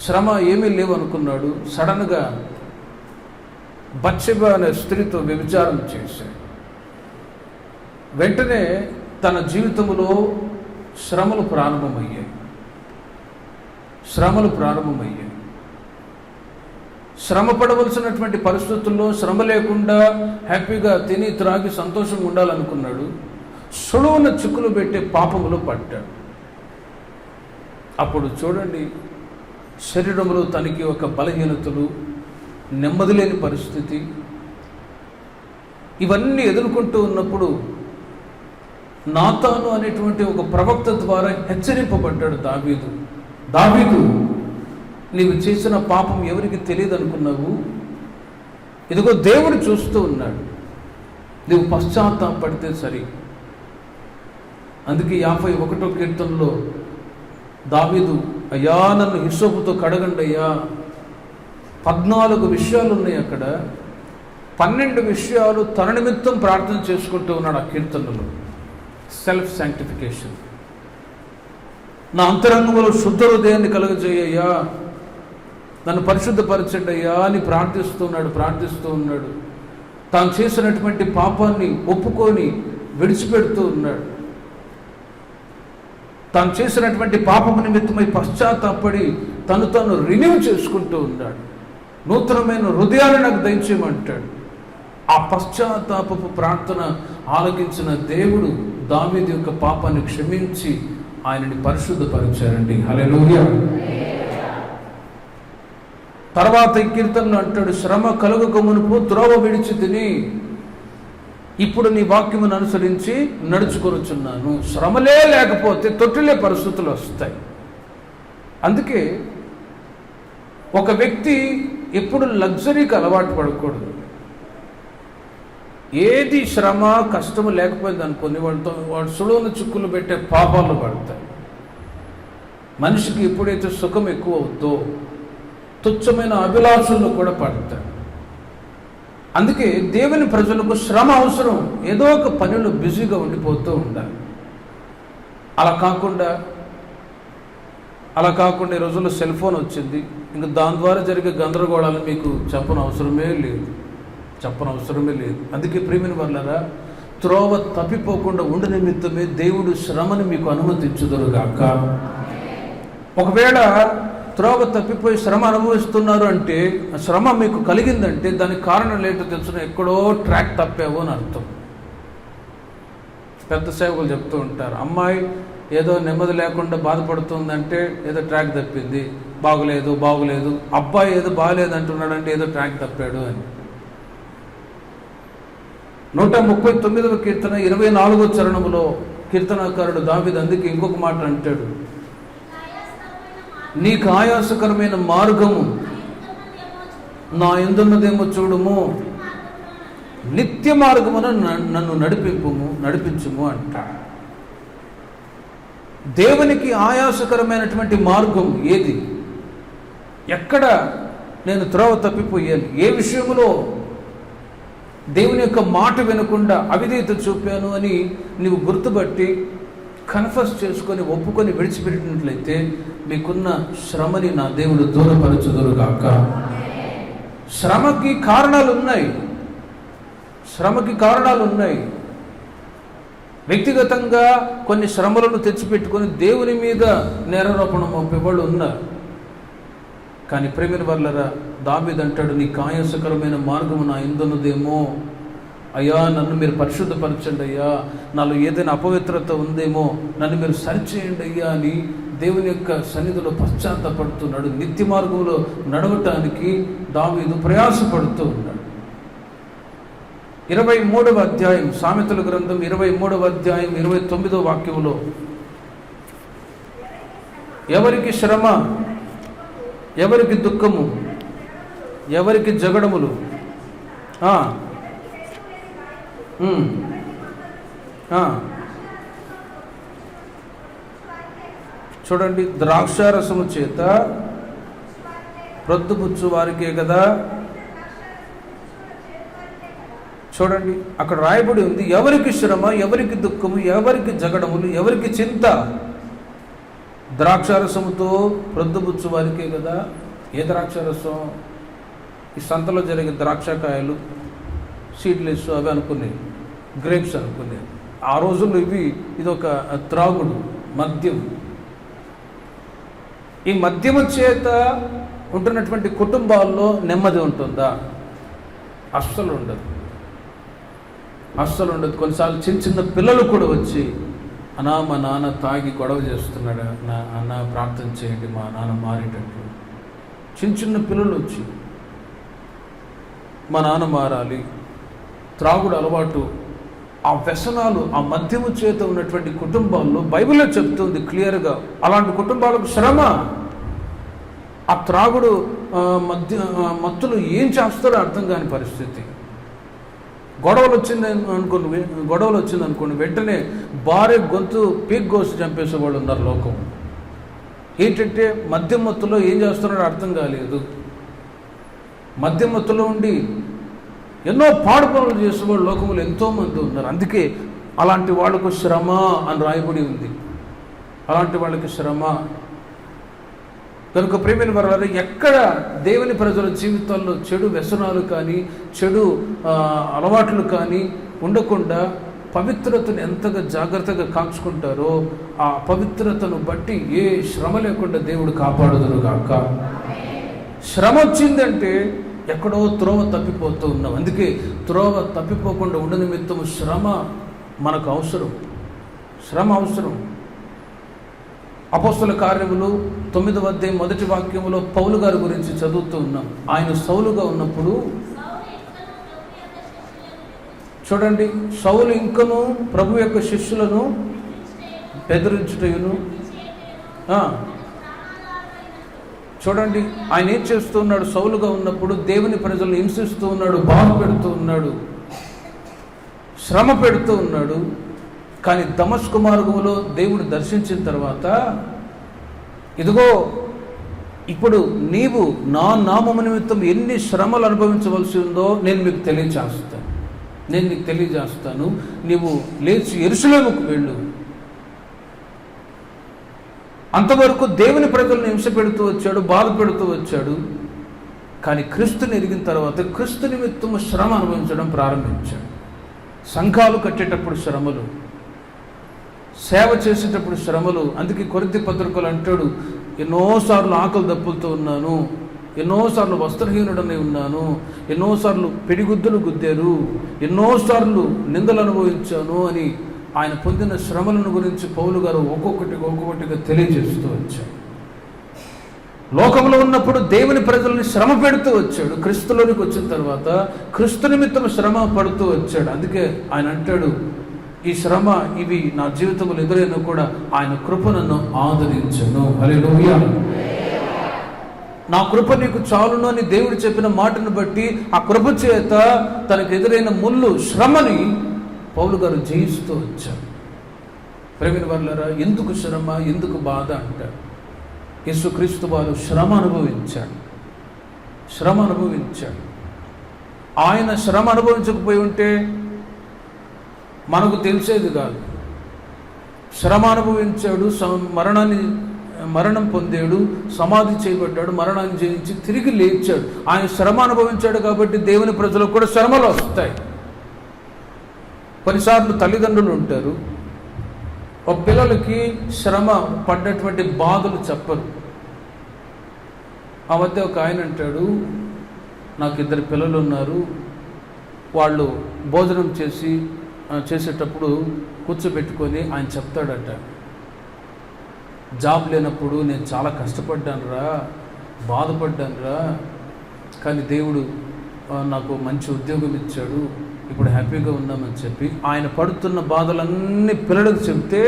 శ్రమ ఏమీ లేవు అనుకున్నాడు. సడన్గా బత్షెబ అనే స్త్రీతో వ్యభిచారం చేశాడు. వెంటనే తన జీవితంలో శ్రమలు ప్రారంభమయ్యాయి. శ్రమ పడవలసినటువంటి పరిస్థితుల్లో శ్రమ లేకుండా హ్యాపీగా తిని త్రాగి సంతోషంగా ఉండాలనుకున్నాడు. సులువున చిక్కులు పెట్టే పాపములో పడ్డాడు. అప్పుడు చూడండి, శరీరంలో తనకి ఒక బలహీనతలు, నెమ్మది లేని పరిస్థితి, ఇవన్నీ ఎదుర్కొంటూ ఉన్నప్పుడు నాతాను అనేటువంటి ఒక ప్రవక్త ద్వారా హెచ్చరింపబడ్డాడు దావీదు, నీవు చేసిన పాపం ఎవరికి తెలియదు అనుకున్నావు, ఇదిగో దేవుడు చూస్తూ ఉన్నాడు, నీవు పశ్చాత్తాపడితే సరి. అందుకే 51వ కీర్తనలో దావీదు, అయ్యా నన్ను హిస్సోపుతో కడగండి అయ్యా, 14 విషయాలు ఉన్నాయి అక్కడ, 12 విషయాలు తన నిమిత్తం ప్రార్థన చేసుకుంటూ ఉన్నాడు ఆ కీర్తనలో. సెల్ఫ్ శాంక్టిఫికేషన్, నా అంతరంగంలో శుద్ధ హృదయాన్ని కలుగజేయ్యా, నన్ను పరిశుద్ధపరచండి అయ్యా అని ప్రార్థిస్తూ ఉన్నాడు. తాను చేసినటువంటి పాపాన్ని ఒప్పుకొని విడిచిపెడుతూ ఉన్నాడు. తాను చేసినటువంటి పాపము నిమిత్తమై పశ్చాత్తాపడి తను రిన్యూ చేసుకుంటూ ఉన్నాడు. నూతనమైన హృదయాన్ని నాకు దయచేయమంటాడు. ఆ పశ్చాత్తాపపు ప్రార్థన ఆలకించిన దేవుడు దావీదు యొక్క పాపాన్ని క్షమించి ఆయనని పరిశుద్ధపరిచారండి. హల్లెలూయా. తర్వాత ఈ కీర్తనలో అంటాడు, శ్రమ కలుగక మునుపు త్రోవ విడిచి తిని ఇప్పుడు నీ వాక్యమును అనుసరించి నడుచుకొనుచున్నాను. శ్రమలే లేకపోతే తొట్టిలే పరిస్థితులు వస్తాయి. అందుకే ఒక వ్యక్తి ఎప్పుడు లగ్జరీకి అలవాటు పడకూడదు. ఏది శ్రమ కష్టము లేకపోయింది అనుకోని వాడు సులువున చిక్కులు పెట్టే పాపాలు పడతాయి. మనిషికి ఎప్పుడైతే సుఖం ఎక్కువ అవుద్దో తుచ్చమైన అభిలాషలు కూడా పడతాయి. అందుకే దేవుని ప్రజలకు శ్రమ అవసరం. ఏదో ఒక పనిలో బిజీగా ఉండిపోతూ ఉండాలి. అలా కాకుండా ఈ రోజుల్లో సెల్ ఫోన్ వచ్చింది. ఇంకా దాని ద్వారా జరిగే గందరగోళాలు మీకు చెప్పనవసరమే లేదు. అందుకే ప్రియమైన వాళ్ళారా, త్రోవ తప్పిపోకుండా ఉండ నిమిత్తమే దేవుడు శ్రమను మీకు అనుమతించుదురుగాక. ఒకవేళ త్రోవ తప్పిపోయి శ్రమ అనుభవిస్తున్నారు అంటే, శ్రమ మీకు కలిగిందంటే దానికి కారణం ఏంటో తెలుసున, ఎక్కడో ట్రాక్ తప్పావు అని అర్థం. పెద్ద సేవకులు చెప్తూ ఉంటారు, అమ్మాయి ఏదో నెమ్మది లేకుండా బాధపడుతుందంటే ఏదో ట్రాక్ తప్పింది, బాగులేదు. అబ్బాయి ఏదో బాగలేదు అంటున్నాడంటే ఏదో ట్రాక్ తప్పాడు అని. 139వ కీర్తన 24వ చరణములో కీర్తనాకారుడు దావీదు అందుకే ఇంకొక మాట అంటాడు, నీకు ఆయాసకరమైన మార్గము నా యందున్నదేమో చూడుము, నిత్య మార్గమున నన్ను నడిపించుము అంటాడు. దేవునికి ఆయాసకరమైనటువంటి మార్గం ఏది? ఎక్కడ నేను త్రోవ తప్పిపోయాను, ఏ విషయంలో దేవుని యొక్క మాట వినకుండా అవిధేయత చూపాను అని నీవు గుర్తుపట్టి కన్ఫెస్ చేసుకొని ఒప్పుకొని విడిచిపెట్టినట్లయితే మీకున్న శ్రమని నా దేవుడు దూరపరచుదురుగాక. శ్రమకి కారణాలు ఉన్నాయి. వ్యక్తిగతంగా కొన్ని శ్రమలను తెచ్చిపెట్టుకొని దేవుని మీద నేరారోపణ మోపేవాళ్ళు ఉన్నారు. కానీ ప్రేమిన వాళ్ళరా, దావీదు అంటాడు, నీ ఆయాసకరమైన మార్గము నా యందున్నదేమో అయ్యా, నన్ను మీరు పరిశుద్ధపరచండి అయ్యా, నాలో ఏదైనా అపవిత్రత ఉందేమో నన్ను మీరు సరిచేయండి అయ్యా అని దేవుని యొక్క సన్నిధిలో పశ్చాత్తపడుతున్నాడు. నిత్య మార్గంలో నడవటానికి దావీదు ప్రయాసపడుతూ ఉన్నాడు. 23వ అధ్యాయం సామెతల గ్రంథం 23వ అధ్యాయం 29వ వాక్యములో, ఎవరికి శ్రమ, ఎవరికి దుఃఖము, ఎవరికి జగడములు, చూడండి, ద్రాక్షారసము చేత ప్రొద్దుపుచ్చు వారికే కదా. చూడండి, అక్కడ రాయబడి ఉంది, ఎవరికి శ్రమ, ఎవరికి దుఃఖము, ఎవరికి జగడములు, ఎవరికి చింత, ద్రాక్షారసముతో ప్రొద్దుపుచ్చు వారికే కదా. ఏ ద్రాక్షారసం? ఈ సంతలో జరిగే ద్రాక్షకాయలు, సీడ్లెస్ అవి అనుకునేవి, గ్రేప్స్ అనుకునేవి. ఆ రోజుల్లో ఇదొక త్రాగుడు, మద్యం. ఈ మద్యము చేత ఉంటున్నటువంటి కుటుంబాల్లో నెమ్మది ఉంటుందా? అస్సలు ఉండదు, అస్సలు ఉండదు. కొన్నిసార్లు చిన్న చిన్న పిల్లలు కూడా వచ్చి, అన్నా మా నాన్న తాగి గొడవ చేస్తున్నాడు, అన్న ప్రార్థన చేయండి మా నాన్న మారేటట్లు. చిన్న చిన్న పిల్లలు వచ్చి మా నాన్న మారాలి. త్రాగుడు అలవాటు, ఆ వ్యసనాలు, ఆ మద్యము చేత ఉన్నటువంటి కుటుంబాల్లో బైబిల్లో చెప్తుంది క్లియర్గా, అలాంటి కుటుంబాలకు శ్రమ. ఆ త్రాగుడు మత్తులు ఏం చేస్తారో అర్థం కాని పరిస్థితి. గొడవలు వచ్చింది అనుకోండి, వెంటనే భార్య గొంతు పీక్ కోసి చంపేసే వాళ్ళు ఉన్నారు లోకం. ఏంటంటే మద్యం మత్తులో ఏం చేస్తున్నారో అర్థం కాలేదు. మద్యం మత్తులో ఉండి ఎన్నో పాడు పనులు చేసేవాళ్ళు లోకంలో ఎంతోమంది ఉన్నారు. అందుకే అలాంటి వాళ్ళకు శ్రమ అని రాయబడి ఉంది, అలాంటి వాళ్ళకి శ్రమ. కనుక ప్రేమైన వారు, ఎక్కడ దేవుని ప్రజల జీవితాల్లో చెడు వ్యసనాలు కానీ, చెడు అలవాట్లు కానీ ఉండకుండా పవిత్రతను ఎంతగా జాగ్రత్తగా కాచుకుంటారో, ఆ పవిత్రతను బట్టి ఏ శ్రమ లేకుండా దేవుడు కాపాడుదురు గాక. శ్రమ వచ్చిందంటే ఎక్కడో త్రోవ తప్పిపోతూ ఉన్నాం. అందుకే త్రోవ తప్పిపోకుండా ఉండ నిమిత్తము శ్రమ మనకు అవసరం, శ్రమ అవసరం. అపోస్తల కార్యములు 9వ అధ్యాయం 1వ వాక్యములో పౌలు గారి గురించి చదువుతూ ఉన్నాం. ఆయన సౌలుగా ఉన్నప్పుడు చూడండి, సౌలు ఇంకను ప్రభు యొక్క శిష్యులను బెదిరించుటయును. చూడండి, ఆయన ఏం చేస్తూ ఉన్నాడు? సౌలుగా ఉన్నప్పుడు దేవుని ప్రజలను హింసిస్తూ ఉన్నాడు, బాధ పెడుతూ ఉన్నాడు, శ్రమ పెడుతూ ఉన్నాడు. కానీ దమస్కు మార్గములో దేవుడు దర్శించిన తర్వాత, ఇదిగో ఇప్పుడు నీవు నా నామము నిమిత్తం ఎన్ని శ్రమలు అనుభవించవలసి ఉందో నేను మీకు తెలియజేస్తాను. నీవు లేచి యెరూషలేముకు వెళ్ళు. అంతవరకు దేవుని ప్రజలను హింస పెడుతూ వచ్చాడు, బాధ పెడుతూ వచ్చాడు. కానీ క్రీస్తుని ఎరిగిన తర్వాత క్రీస్తు నిమిత్తము శ్రమ అనుభవించడం ప్రారంభించాడు. సంఘాలు కట్టేటప్పుడు శ్రమలు, సేవ చేసేటప్పుడు శ్రమలు. అందుకే కొరింథీ పత్రికలు అంటాడు, ఎన్నోసార్లు ఆకలి దప్పులతో ఉన్నాను, ఎన్నోసార్లు వస్త్రహీనుడనే ఉన్నాను, ఎన్నోసార్లు పిడిగుద్దులు గుద్దారు, ఎన్నోసార్లు నిందలు అనుభవించాను అని ఆయన పొందిన శ్రమలను గురించి పౌలు గారు ఒక్కొక్కటిగా తెలియజేస్తూ వచ్చాడు. లోకంలో ఉన్నప్పుడు దేవుని ప్రజల్ని శ్రమ పెడుతూ వచ్చాడు. క్రీస్తులోనికి వచ్చిన తర్వాత క్రీస్తు నిమిత్తం శ్రమ పడుతూ వచ్చాడు. అందుకే ఆయన అంటాడు, ఈ శ్రమ ఇవి నా జీవితంలో ఎదురైనా కూడా ఆయన కృప నన్ను ఆదరించను. హల్లెలూయా. నా కృప నీకు చాలును అని దేవుడు చెప్పిన మాటను బట్టి ఆ కృప చేత తనకు ఎదురైన ముళ్ళు, శ్రమని పౌలు గారు జయిస్తూ వచ్చారు. ప్రేమిన వారులారా, ఎందుకు శ్రమ, ఎందుకు బాధ అంటారు? యేసుక్రీస్తు వారు శ్రమ అనుభవించాడు. ఆయన శ్రమ అనుభవించకపోయి ఉంటే మనకు తెలిసేది కాదు. శ్రమ అనుభవించాడు, మరణం పొందాడు, సమాధి చేయబడ్డాడు, మరణాన్ని జయించి తిరిగి లేచాడు. ఆయన శ్రమ అనుభవించాడు కాబట్టి దేవుని ప్రజలకు కూడా శ్రమలు వస్తాయి. కొన్నిసార్లు తల్లిదండ్రులు ఉంటారు, ఒక పిల్లలకి శ్రమ పడ్డటువంటి బాధలు చెప్పరు. ఆ మధ్య ఒక ఆయన అంటాడు, నాకు 2 పిల్లలు ఉన్నారు, వాళ్ళు భోజనం చేసేటప్పుడు కూర్చోబెట్టుకొని ఆయన చెప్తాడట, జాబ్ లేనప్పుడు నేను చాలా కష్టపడ్డానురా, బాధపడ్డానురా, కానీ దేవుడు నాకు మంచి ఉద్యోగం ఇచ్చాడు, ఇప్పుడు హ్యాపీగా ఉన్నామని చెప్పి ఆయన పడుతున్న బాధలన్నీ పిల్లలకు చెప్తే,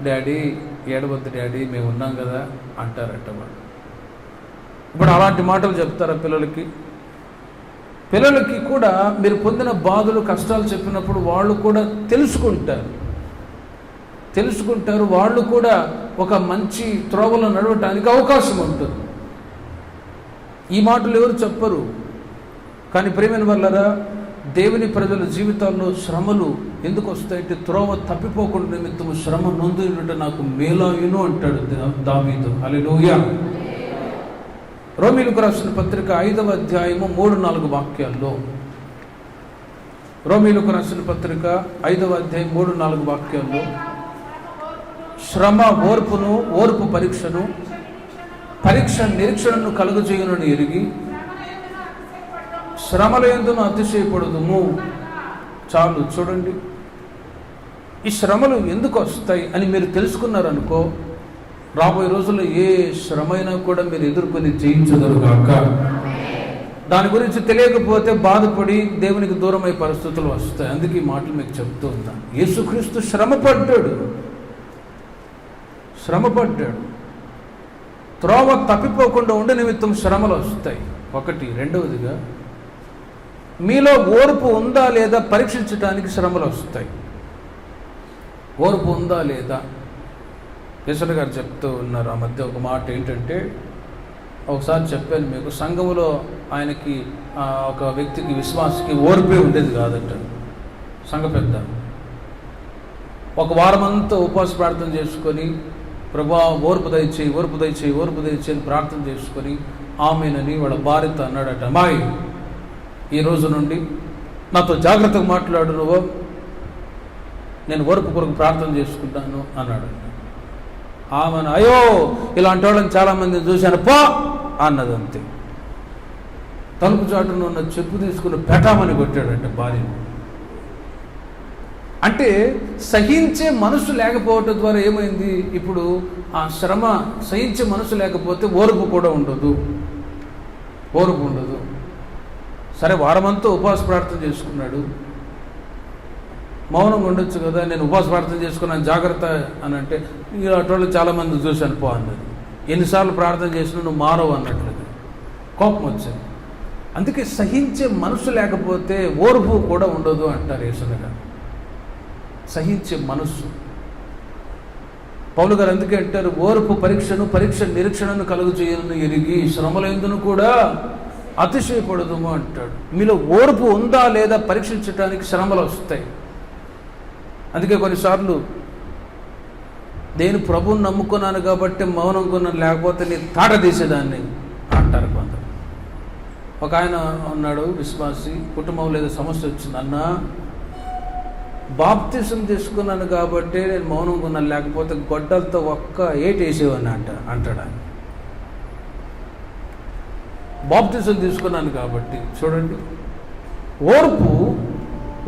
డాడీ ఏడవద్దు డాడీ, మేము ఉన్నాం కదా అంటారట వాళ్ళు. ఇప్పుడు అలాంటి మాటలు చెప్తారా పిల్లలకి? పిల్లలకి కూడా మీరు పొందిన బాధలు కష్టాలు చెప్పినప్పుడు వాళ్ళు కూడా తెలుసుకుంటారు, వాళ్ళు కూడా ఒక మంచి త్రోవలో నడవటానికి అవకాశం ఉంటుంది. ఈ మాటలు ఎవరు చెప్పరు. కానీ ప్రియమైన వాళ్ళరా, దేవుని ప్రజల జీవితాల్లో శ్రమలు ఎందుకు వస్తాయంటే త్రోవ తప్పిపోకుండా నిమిత్తము శ్రమ నొందుట నాకు మేలాయును అంటాడు దావీదు. హల్లెలూయా. రోమీయులకు రాసిన పత్రిక 5వ అధ్యాయము 3-4 వాక్యాల్లో, రోమీయులకు రాసిన పత్రిక 5వ అధ్యాయం 3-4 వాక్యాల్లో శ్రమ ఓర్పును, ఓర్పు పరీక్షను, పరీక్ష నిరీక్షణను కలుగజేయునని ఎరిగి శ్రమల యందును అతిశయపడదుము. చాలు. చూడండి, ఈ శ్రమలు ఎందుకు వస్తాయి అని మీరు తెలుసుకున్నారనుకో, రాబోయే రోజుల్లో ఏ శ్రమైనా కూడా మీరు ఎదుర్కొని జయించగలుగాక. దాని గురించి తెలియకపోతే బాధపడి దేవునికి దూరమయ్యే పరిస్థితులు వస్తాయి. అందుకే ఈ మాటలు మీకు చెప్తూ ఉన్నాను. యేసుక్రీస్తు శ్రమపడ్డాడు, త్రోవ తప్పిపోకుండా ఉండే నిమిత్తం శ్రమలు వస్తాయి. ఒకటి. రెండవదిగా, మీలో ఓర్పు ఉందా లేదా పరీక్షించడానికి శ్రమలు వస్తాయి. ఓర్పు ఉందా లేదా? యేసయ్య గారు చెప్తూ ఉన్నారు ఆ మధ్య ఒక మాట ఏంటంటే, ఒకసారి చెప్పాను మీకు, సంఘములో ఆయనకి ఒక వ్యక్తికి, విశ్వాసకి ఓర్పే ఉండేది కాదట. సంఘ పెద్ద ఒక వారం అంతా ఉపవాస ప్రార్థన చేసుకొని, ప్రభువా ఓర్పు దయచేయి అని ప్రార్థన చేసుకొని, ఆమెనని వాళ్ళ భార్యతో అన్నాడట, అమ్మాయి ఈ రోజు నుండి నాతో జాగ్రత్తగా మాట్లాడు, నువ్వు, నేను ఓర్పు కొరకు ప్రార్థన చేసుకుంటాను అన్నాడు. ఆమెను, అయ్యో ఇలాంటి వాళ్ళని చాలామందిని చూశాను పో అన్నది. అంతే. తలుపు చాటును ఉన్న చెప్పు తీసుకుని పెటామని కొట్టాడంటే భార్యను. అంటే సహించే మనసు లేకపోవటం ద్వారా ఏమైంది? ఇప్పుడు ఆ శ్రమ సహించే మనసు లేకపోతే ఓర్పు కూడా ఉండదు. సరే, వారమంతా ఉపవాస ప్రార్థన చేసుకున్నాడు, మౌనంగా ఉండొచ్చు కదా, నేను ఉపవాస ప్రార్థన చేసుకున్నాను జాగ్రత్త అని అంటే, అటువంటి చాలామంది చూశాను పో అన్నది. ఎన్నిసార్లు ప్రార్థన చేసినా నువ్వు మారవు అన్నట్లుగా కోపం వచ్చింది. అందుకే సహించే మనసు లేకపోతే ఓర్పు కూడా ఉండదు అంటారు యేసయ్య గారు. సహించే మనస్సు. పౌలు గారు అందుకే అంటారు, ఓర్పు పరీక్షను, పరీక్ష నిరీక్షణను కలుగజేయను ఎరిగి శ్రమలందును కూడా అతిశయపడదుము అంటాడు. మీలో ఓర్పు ఉందా లేదా పరీక్షించడానికి శ్రమలు వస్తాయి. అందుకే కొన్నిసార్లు నేను ప్రభువుని నమ్ముకున్నాను కాబట్టి మౌనం కొన్నాను, లేకపోతే నీ తాట తీసేదాన్ని అంటారు కొందరు. ఒక ఆయన ఉన్నాడు, విశ్వాసి, కుటుంబంలో ఏదో సమస్య వచ్చింది. అన్నా, బాప్తిసం తీసుకున్నాను కాబట్టి నేను మౌనం కొన్నాను, లేకపోతే గొడ్డలతో ఒక్క ఏటి వేసేవాడిని అంటాడు ఆయన. బాప్తిసం తీసుకున్నాను కాబట్టి. చూడండి, ఓర్పు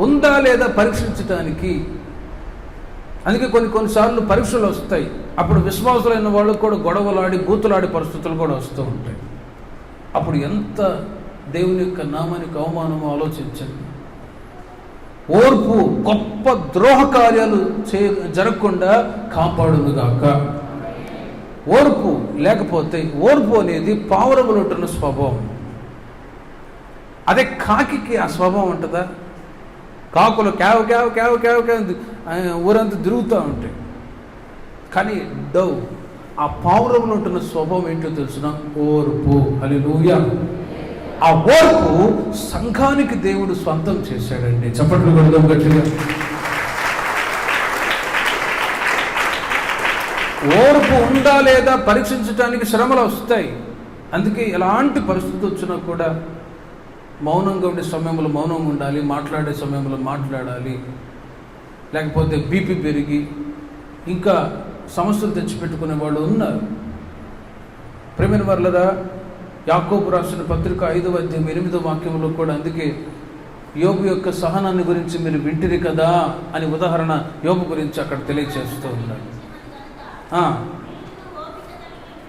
ఉందా లేదా పరీక్షించడానికి. అందుకే కొన్నిసార్లు పరీక్షలు వస్తాయి. అప్పుడు విశ్వాసులైన వాళ్ళు కూడా గొడవలాడి బూతులాడే పరిస్థితులు కూడా వస్తూ ఉంటాయి. అప్పుడు ఎంత దేవుని యొక్క నామానికి అవమానమో ఆలోచించండి. ఓర్పు గొప్ప ద్రోహ కార్యాలు జరగకుండా కాపాడునుగాక. ఓర్పు లేకపోతే, ఓర్పు అనేది పావురములు ఉంటున్న స్వభావం. అదే కాకి ఆ స్వభావం ఉంటుందా? కాకులు క్యావ్ క్యావ్ క్యావ్ క్యావ్ క్యావ్ ఊరంతా తిరుగుతూ ఉంటాయి. కానీ ఆ పావురములు ఉంటున్న స్వభావం ఏంటో తెలుసిన? ఓర్పు. హల్లెలూయా. ఆ ఓర్పు సంఘానికి దేవుడు స్వంతం చేశాడండి. చప్పట్లు కొడదాం గట్టిగా. ఓర్పు ఉందా లేదా పరీక్షించడానికి శ్రమలు వస్తాయి. అందుకే ఎలాంటి పరిస్థితి వచ్చినా కూడా మౌనంగా ఉండే సమయంలో మౌనంగా ఉండాలి, మాట్లాడే సమయంలో మాట్లాడాలి. లేకపోతే బీపీ పెరిగి ఇంకా సమస్యలు తెచ్చిపెట్టుకునే వాళ్ళు ఉన్నారు. ప్రియమైన వారలారా, యాకోబు రాసిన పత్రిక 5వ అధ్యాయం 8వ వాక్యంలో కూడా అందుకే యోబు యొక్క సహనాన్ని గురించి మీరు వింటిరి కదా అని ఉదాహరణ యోబు గురించి అక్కడ తెలియచేస్తూ ఉన్నారు.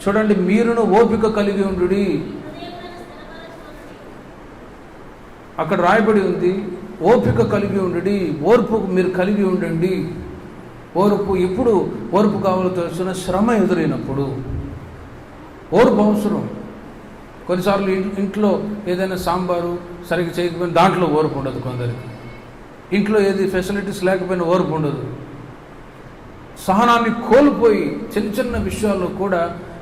చూడండి, మీరును ఓపిక కలిగి ఉండుడి. అక్కడ రాయబడి ఉంది, ఓపిక కలిగి ఉండుడి, ఓర్పు మీరు కలిగి ఉండండి. ఓర్పు ఎప్పుడు ఓర్పు కావాలో తెలిసిన శ్రమ ఎదురైనప్పుడు ఓర్పు అవసరం. కొన్నిసార్లు ఇంట్లో ఏదైనా సాంబారు సరిగ్గా చేయకపోయినా దాంట్లో ఓర్పు ఉండదు కొందరికి. ఇంట్లో ఏది ఫెసిలిటీస్ లేకపోయినా ఓర్పు ఉండదు. సహనాన్ని కోల్పోయి చిన్న చిన్న విషయాల్లో కూడా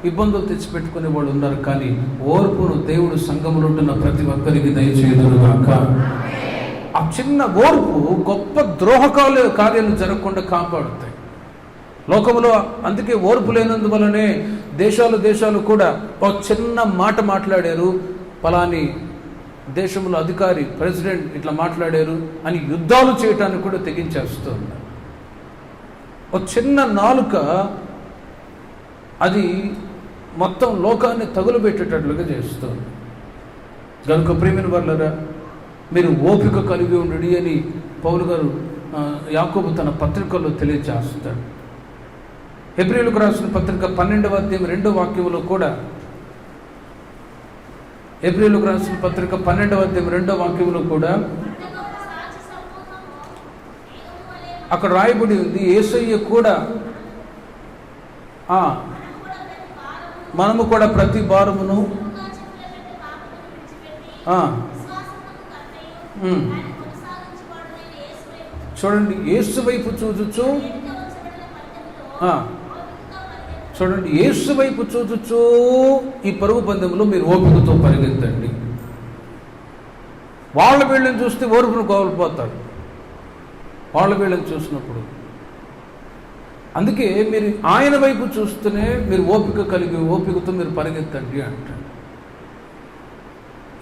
ఇబ్బందులు తెచ్చిపెట్టుకునే వాళ్ళు ఉన్నారు. కానీ ఓర్పును దేవుడు సంఘములో ఉంటున్న ప్రతి ఒక్కరికి దయచేయుదురుగాక. ఆ చిన్న ఓర్పు గొప్ప కార్యాలు జరగకుండా కాపాడుతాయి లోకములో. అందుకే ఓర్పు లేనందువలనే దేశాలు కూడా ఒక చిన్న మాట మాట్లాడారు, పలాని దేశంలో అధికారి ప్రెసిడెంట్ ఇట్లా మాట్లాడారు అని యుద్ధాలు చేయటానికి కూడా తెగించేస్తూ ఉన్నారు. ఒక చిన్న నాలుక అది మొత్తం లోకాన్ని తగులుబెట్టేటట్లుగా చేస్తుంది. కనుక ప్రియమైన వాళ్ళరా, మీరు ఓపిక కలిగి ఉండి అని పౌలు గారు యాకోబు తన పత్రికల్లో తెలియజేస్తాడు. హెబ్రీయులకు రాసిన పత్రిక 12వ అధ్యాయం 2వ వాక్యంలో కూడా, హెబ్రీయులకు రాసిన పత్రిక 12వ అధ్యాయం 2వ వాక్యంలో కూడా అక్కడ రాయబడి ఉంది, యేసయ్య కూడా మనము కూడా ప్రతి భారమును చూడండి, యేసు వైపు చూచుచు చూడండి, యేసు వైపు చూచుచు ఈ పరుగు పందెంలో మీరు ఓపికతో పరిగెత్తండి. వాళ్ళ వీళ్ళని చూస్తే ఓర్పును కోల్పోతాడు వాళ్ళ వీళ్ళని చూసినప్పుడు. అందుకే మీరు ఆయన వైపు చూస్తూనే మీరు ఓపికతో మీరు పరిగెత్తండి అంటారు.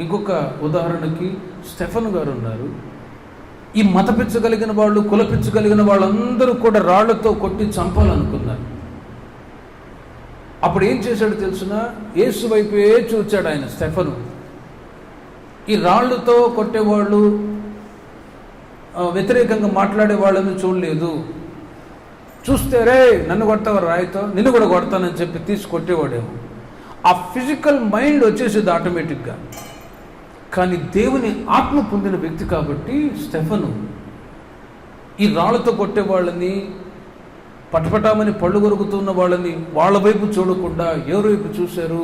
ఇంకొక ఉదాహరణకి స్టెఫెను గారు ఉన్నారు. ఈ మతపించగలిగిన వాళ్ళు, కులపించగలిగిన వాళ్ళందరూ కూడా రాళ్లతో కొట్టి చంపాలనుకున్నారు. అప్పుడు ఏం చేశాడు తెలుసిన? యేసు వైపే చూచాడు ఆయన స్టెఫెను. ఈ రాళ్లతో కొట్టేవాళ్ళు, వ్యతిరేకంగా మాట్లాడే వాళ్ళని చూడలేదు. చూస్తే రే నన్ను కొడతావు రాయితో, నిన్ను కూడా కొడతానని చెప్పి తీసి కొట్టేవాడేమో. ఆ ఫిజికల్ మైండ్ వచ్చేసేది ఆటోమేటిక్గా. కానీ దేవుని ఆత్మ పొందిన వ్యక్తి కాబట్టి స్టెఫెను ఈ రాళ్లతో కొట్టే వాళ్ళని, పటపటామని పళ్ళు కొరుకుతున్న వాళ్ళని వాళ్ళ వైపు చూడకుండా ఎవరి వైపు చూశారు?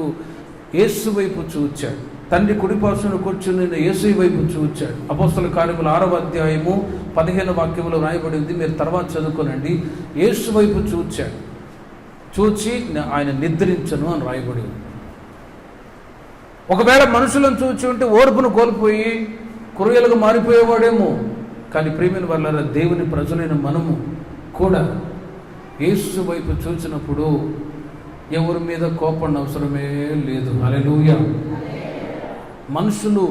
యేసు వైపు చూచాడు. తండ్రి కుడిపార్శ్వన కూర్చుని యేసు వైపు చూచాడు. అపోస్తల కార్యములు 6వ అధ్యాయము 15వ వాక్యంలో రాయబడి ఉంది, మీరు తర్వాత చదువుకోనండి. యేసు వైపు చూచాడు, చూచి ఆయన నిద్రించను అని రాయబడి ఉంది. ఒకవేళ మనుషులను చూచి ఉంటే ఓర్పును కోల్పోయి కుర్రలుగా మారిపోయేవాడేమో. కానీ ప్రియమైన వాళ్ళ దేవుని ప్రజలైన మనము కూడా యేసు వైపు చూచినప్పుడు ఎవరి మీద కోపడిన అవసరమే లేదు. హల్లెలూయా. మనుషులు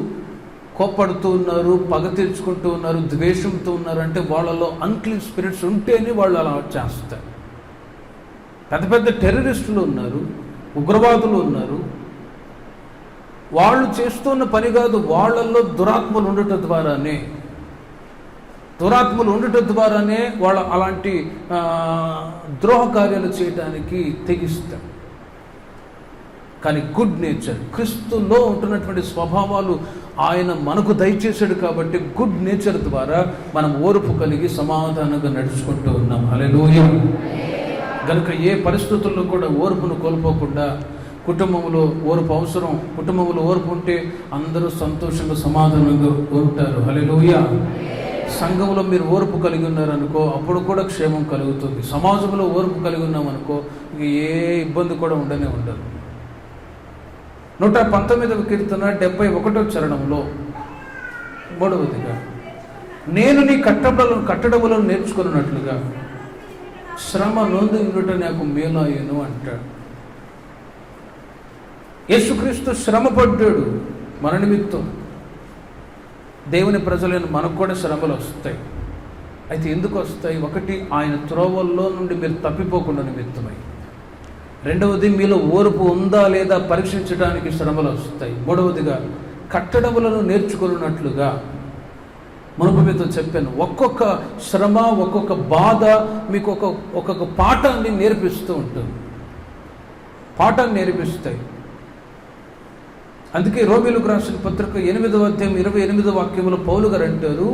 కోపడుతూ ఉన్నారు, పగ తీర్చుకుంటూ ఉన్నారు, ద్వేషంతో ఉన్నారు అంటే వాళ్ళలో అన్క్లీన్ స్పిరిట్స్ ఉంటేనే వాళ్ళు అలా చేస్తారు. పెద్ద పెద్ద టెర్రరిస్టులు ఉన్నారు, ఉగ్రవాదులు ఉన్నారు. వాళ్ళు చేస్తున్న పని కాదు, వాళ్ళల్లో దురాత్మలు ఉండటం ద్వారానే వాళ్ళు అలాంటి ద్రోహ కార్యాలు చేయడానికి తెగిస్తారు. కానీ గుడ్ నేచర్, క్రీస్తులో ఉంటున్నటువంటి స్వభావాలు ఆయన మనకు దయచేశాడు కాబట్టి గుడ్ నేచర్ ద్వారా మనం ఓర్పు కలిగి సమాధానంగా నడుచుకుంటూ ఉన్నాం. హల్లెలూయా. కనుక ఏ పరిస్థితుల్లో కూడా ఓర్పును కోల్పోకుండా, కుటుంబంలో ఓర్పు అవసరం. కుటుంబంలో ఓర్పు ఉంటే అందరూ సంతోషంగా సమాధానంగా ఉంటారు. హల్లెలూయా. సంఘంలో మీరు ఓర్పు కలిగి ఉన్నారనుకో, అప్పుడు కూడా క్షేమం కలుగుతుంది. సమాజంలో ఓర్పు కలిగి ఉన్నామనుకో, ఇక ఏ ఇబ్బంది కూడా ఉండదు. 119వ కీర్తన 71వ చరణంలో 3వదిగా, నేను నీ కట్టడములను నేర్చుకున్నట్లుగా శ్రమ నొంది ఉండుట నాకు మేలాయను అంటాడు. యేసుక్రీస్తు శ్రమ పడ్డాడు మన నిమిత్తం. దేవుని ప్రజలైన మనకు కూడా శ్రమలు వస్తాయి. అయితే ఎందుకు వస్తాయి? ఒకటి, ఆయన త్రోవల్లో నుండి మీరు తప్పిపోకుండా నిమిత్తమై. రెండవది, మీలో ఓర్పు ఉందా లేదా పరీక్షించడానికి శ్రమలు వస్తాయి. మూడవదిగా, కట్టడములను నేర్చుకున్నట్లుగా. మునుపు మీతో చెప్పాను, ఒక్కొక్క శ్రమ, ఒక్కొక్క బాధ మీకు ఒక్కొక్క పాఠాన్ని నేర్పిస్తూ ఉంటుంది. పాఠాన్ని నేర్పిస్తాయి. అందుకే రోమీయులకు రాసిన పత్రిక 8వ అధ్యాయం 28వ వాక్యములో పౌలు గారు అంటారు,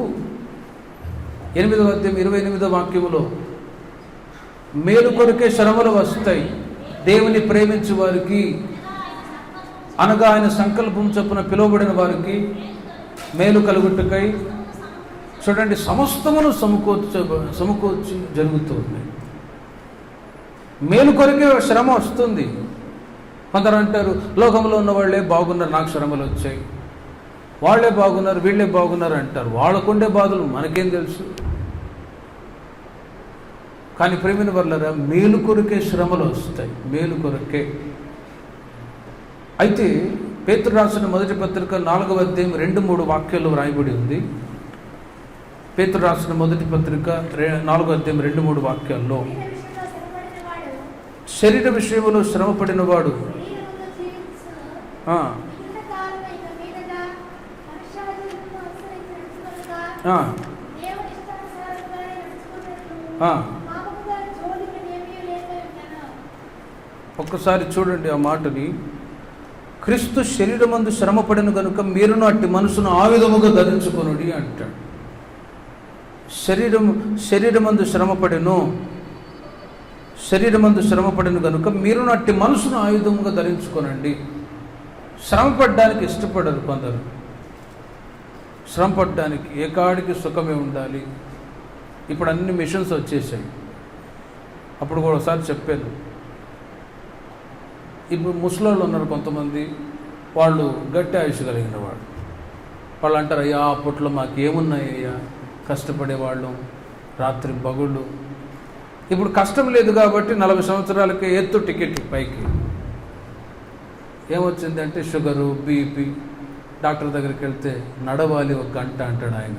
8వ అధ్యాయం 28వ వాక్యములో, మేలు కొరకే శ్రమలు వస్తాయి దేవుని ప్రేమించే వారికి. అనగా ఆయన సంకల్పం చొప్పున పిలువబడిన వారికి మేలు కలుగుటకై చూడండి సమస్తమును సమకూర్చి జరుగుతుంది. మేలు కొరకే శ్రమ వస్తుంది. కొందరు అంటారు లోకంలో ఉన్న వాళ్ళే బాగున్నారు, నాకు శ్రమలు వచ్చాయి, వాళ్ళే బాగున్నారు వీళ్ళే బాగున్నారు అంటారు. వాళ్ళకుండే బాధలు మనకేం తెలుసు. కానీ ప్రేమిన వర్లరా, మేలు కొరకే శ్రమలు వస్తాయి, మేలు కొరకే. అయితే పేతురు రాసిన మొదటి పత్రిక 4వ అధ్యాయం 2-3 వాక్యాలు వ్రాయబడి ఉంది. పేతురు రాసిన మొదటి పత్రిక 4వ అధ్యాయం 2-3 వాక్యాల్లో శరీర విషయంలో శ్రమపడిన వాడు ఒక్కసారి చూడండి ఆ మాటని. క్రీస్తు శరీరమందు శ్రమపడిన కనుక మీరును అట్టి మనసును ఆ విధముగా ధరించుకొనుడి అంటాడు. శరీరమందు శ్రమపడిన కనుక మీరును అట్టి మనసును ఆయుధముగా ధరించుకోనండి. శ్రమపడ్డానికి ఇష్టపడరు కొందరు. శ్రమపడ్డానికి ఏకాడికి సుఖమే ఉండాలి. ఇప్పుడు అన్ని మిషన్స్ వచ్చేసాయి. అప్పుడు కూడా ఒకసారి చెప్పాను, ఇప్పుడు ముసలోళ్ళు ఉన్నారు కొంతమంది, వాళ్ళు గట్టి ఆయుష్ కలిగిన వాళ్ళు అంటారు, అయ్యా అప్పట్లో మాకేమున్నాయ్యా, కష్టపడేవాళ్ళం రాత్రి పగుళ్ళు. ఇప్పుడు కష్టం లేదు కాబట్టి 40 సంవత్సరాలకి ఎత్తు టికెట్ పైకి. ఏమొచ్చిందంటే షుగరు, బీపీ. డాక్టర్ దగ్గరికి వెళ్తే నడవాలి 1 గంట అంటాడు ఆయన.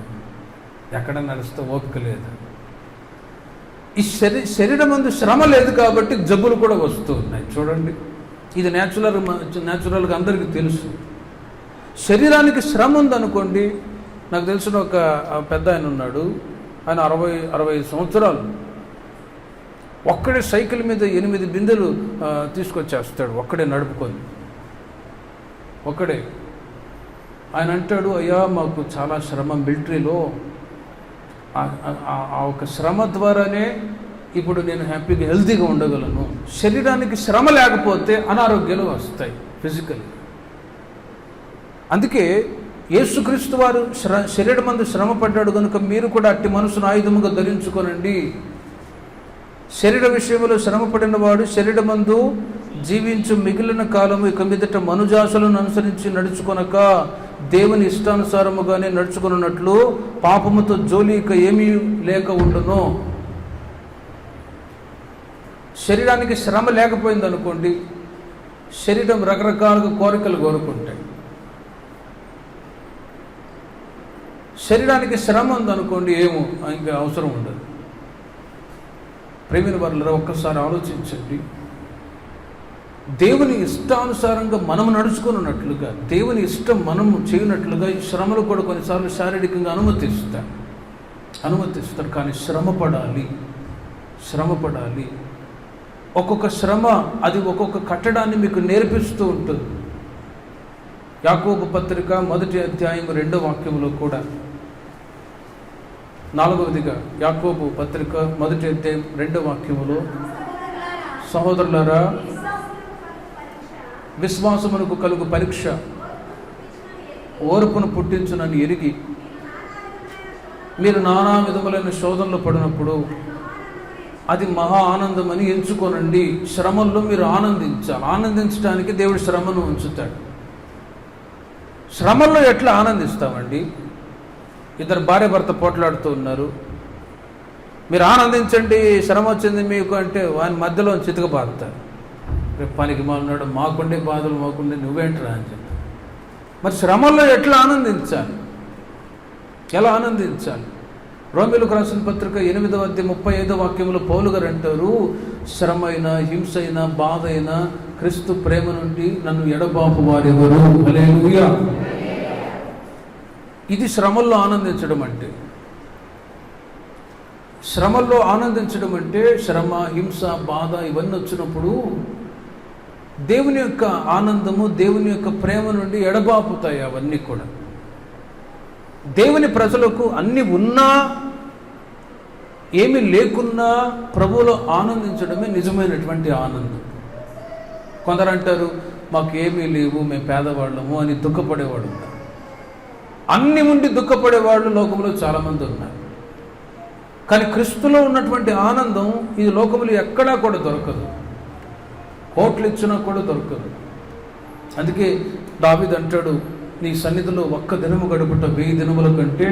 ఎక్కడ నడిస్తే ఓపిక లేదు. ఈ శరీరం ముందు శ్రమ లేదు కాబట్టి జబ్బులు కూడా వస్తూ ఉన్నాయి. చూడండి, ఇది న్యాచురల్గా అందరికీ తెలుసు. శరీరానికి శ్రమ ఉందనుకోండి. నాకు తెలిసిన ఒక పెద్ద ఆయన ఉన్నాడు, ఆయన 60 సంవత్సరాలు. ఒక్కడే సైకిల్ మీద 8 బిందెలు తీసుకొచ్చేస్తాడు, ఒక్కడే నడుపుకొని. ఒక్కడే. ఆయన అంటాడు, అయ్యా మాకు చాలా శ్రమ మిలిటరీలో, ఆ ఒక శ్రమ ద్వారానే ఇప్పుడు నేను హ్యాపీగా హెల్తీగా ఉండగలను. శరీరానికి శ్రమ లేకపోతే అనారోగ్యాలు వస్తాయి ఫిజికల్. అందుకే యేసుక్రీస్తు వారు శరీరమందు శ్రమ పడ్డాడు కనుక మీరు కూడా అట్టి మనసును ఆయుధముగా ధరించుకోనండి. శరీర విషయంలో శ్రమపడిన వాడు శరీరమందు జీవించు మిగిలిన కాలము ఇక మీదట మనుజాసలను అనుసరించి నడుచుకొనక దేవుని ఇష్టానుసారముగానే నడుచుకున్నట్లు పాపముతో జోలి ఇక ఏమీ లేక ఉండును. శరీరానికి శ్రమ లేకపోయింది అనుకోండి, శరీరం రకరకాలుగా కోరికలు కోరుకుంటాయి. శరీరానికి శ్రమ ఉందనుకోండి, ఏమో ఇంకా అవసరం ఉండదు. ప్రేమిన వారులారా, ఒక్కసారి ఆలోచించండి. దేవుని ఇష్టానుసారంగా మనం నడుచుకున్నట్లుగా, దేవుని ఇష్టం మనము చేయనట్లుగా ఈ శ్రమలు కూడా కొన్నిసార్లు శారీరకంగా అనుమతిస్తారు. కానీ శ్రమపడాలి. ఒక్కొక్క శ్రమ అది ఒక్కొక్క కట్టడాన్ని మీకు నేర్పిస్తూ ఉంటుంది. యాకోబు పత్రిక 1వ అధ్యాయం 2వ వాక్యంలో కూడా 4వదిగా యాకోబు పత్రిక 1వ అధ్యాయం 2వ వాక్యములో, సహోదరులారా విశ్వాసమునకు కలుగు పరీక్ష ఓర్పును పుట్టించునని ఎరిగి మీరు నానా విధములైన శోధనలో పడినప్పుడు అది మహా ఆనందమని ఎంచుకోనండి. శ్రమల్లో మీరు ఆనందించడానికి దేవుడు శ్రమను ఉంచుతాడు. శ్రమల్లో ఎట్లా ఆనందిస్తామండి? 2 భార్య భర్త పోట్లాడుతూ ఉన్నారు, మీరు ఆనందించండి శ్రమ వచ్చింది మీకు అంటే వాని మధ్యలో చితకబాదుతారు. రేపు పనికి మాకున్నాడు, మాకుండే బాధలు మాకుండే, నువ్వేంటరా అని చెప్పి. మరి శ్రమల్లో ఎట్లా ఆనందించాలి? ఎలా ఆనందించాలి? రోమీయులకు రాసిన పత్రిక 8వ అధ్యాయం 35వ వాక్యంలో పౌలు గారు అంటారు, శ్రమ అయినా హింస అయినా బాధ అయినా క్రీస్తు ప్రేమ నుండి నన్ను ఎడబాపు వారెవరు. హల్లెలూయా. ఇది శ్రమల్లో ఆనందించడం అంటే. శ్రమ, హింస, బాధ ఇవన్నీ వచ్చినప్పుడు దేవుని యొక్క ఆనందము, దేవుని యొక్క ప్రేమ నుండి ఎడబాపుతాయి అవన్నీ కూడా. దేవుని ప్రజలకు అన్ని ఉన్నా ఏమీ లేకున్నా ప్రభువులో ఆనందించడమే నిజమైనటువంటి ఆనందం. కొందరు అంటారు, మాకేమీ లేవు, మేము పేదవాళ్ళము అని దుఃఖపడేవాడు ఉన్నారు. అన్ని ఉండి దుఃఖపడేవాళ్ళు లోకంలో చాలామంది ఉన్నారు. కానీ క్రీస్తులో ఉన్నటువంటి ఆనందం ఈ లోకములు ఎక్కడా కూడా దొరకదు, కోట్లు ఇచ్చినా కూడా దొరకదు. అందుకే దావీదు అంటాడు, నీ సన్నిధిలో ఒక్క దినము గడుపుట 1000 దినముల కంటే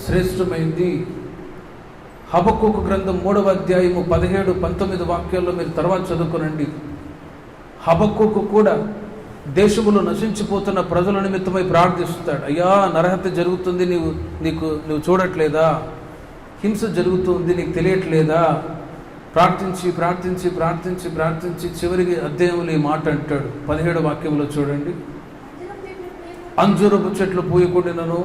శ్రేష్టమైంది. హబక్కూకు గ్రంథం 3వ అధ్యాయము 17-19 వాక్యాల్లో మీరు తర్వాత చదువుకోనండి. హబక్కూకు కూడా దేశములో నశించిపోతున్న ప్రజల నిమిత్తమై ప్రార్థిస్తాడు. అయ్యా, నరహత్య జరుగుతుంది, నువ్వు చూడట్లేదా? హింస జరుగుతుంది, నీకు తెలియట్లేదా? ప్రార్థించి ప్రార్థించి ప్రార్థించి ప్రార్థించి చివరికి అధ్యాయంలో ఈ మాట అంటాడు. 17వ వాక్యంలో చూడండి. అంజూరపు చెట్లు పూయకుండినను,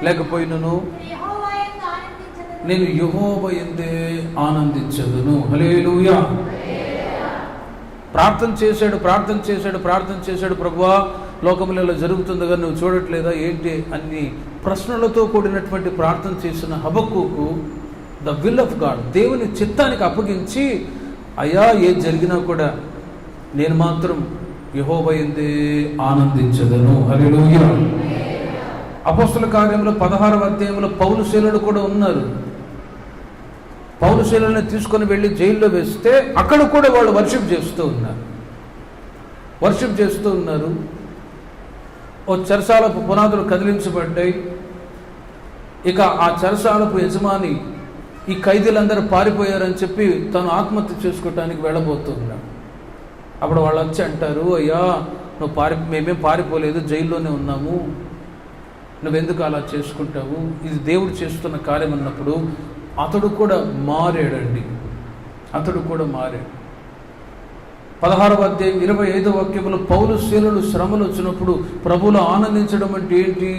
లేకపోయినను నేను యెహోవా యందే ఆనందించదును. హల్లెలూయా. ప్రార్థన చేశాడు, ప్రభువా లోకములో ఇలా జరుగుతుంది కానీ నువ్వు చూడట్లేదా ఏంటి అన్ని ప్రశ్నలతో కూడినటువంటి ప్రార్థన చేసిన హబక్కూకు ద విల్ ఆఫ్ గాడ్, దేవుని చిత్తానికి అప్పగించి, అయ్యా ఏది జరిగినా కూడా నేను మాత్రం యెహోవా యందే ఆనందించదను. హల్లెలూయా. అపోస్తల కార్యంలో 16వ అధ్యాయంలో పౌలు శీలుడు కూడా ఉన్నారు. పౌలు శీలుని తీసుకొని వెళ్ళి జైల్లో వేస్తే అక్కడ కూడా వాళ్ళు వర్షిప్ చేస్తూ ఉన్నారు. ఓ చెరసాలపు పునాదులు కదిలించబడ్డాయి. ఇక ఆ చెరసాలపు యజమాని ఈ ఖైదీలందరూ పారిపోయారని చెప్పి తను ఆత్మహత్య చేసుకోవటానికి వెళ్ళబోతున్నాడు. అప్పుడు వాళ్ళు వచ్చి అంటారు, అయ్యా మేమేం పారిపోలేదు, జైల్లోనే ఉన్నాము, నువ్వెందుకు అలా చేసుకుంటావు? ఇది దేవుడు చేస్తున్న కార్యం అన్నప్పుడు అతడు కూడా మారాడండి. 16వ అధ్యాయం 25వ వాక్యంలో పౌలు శీలుడు శ్రమలు వచ్చినప్పుడు ప్రభువులో ఆనందించడం అంటే ఏంటి?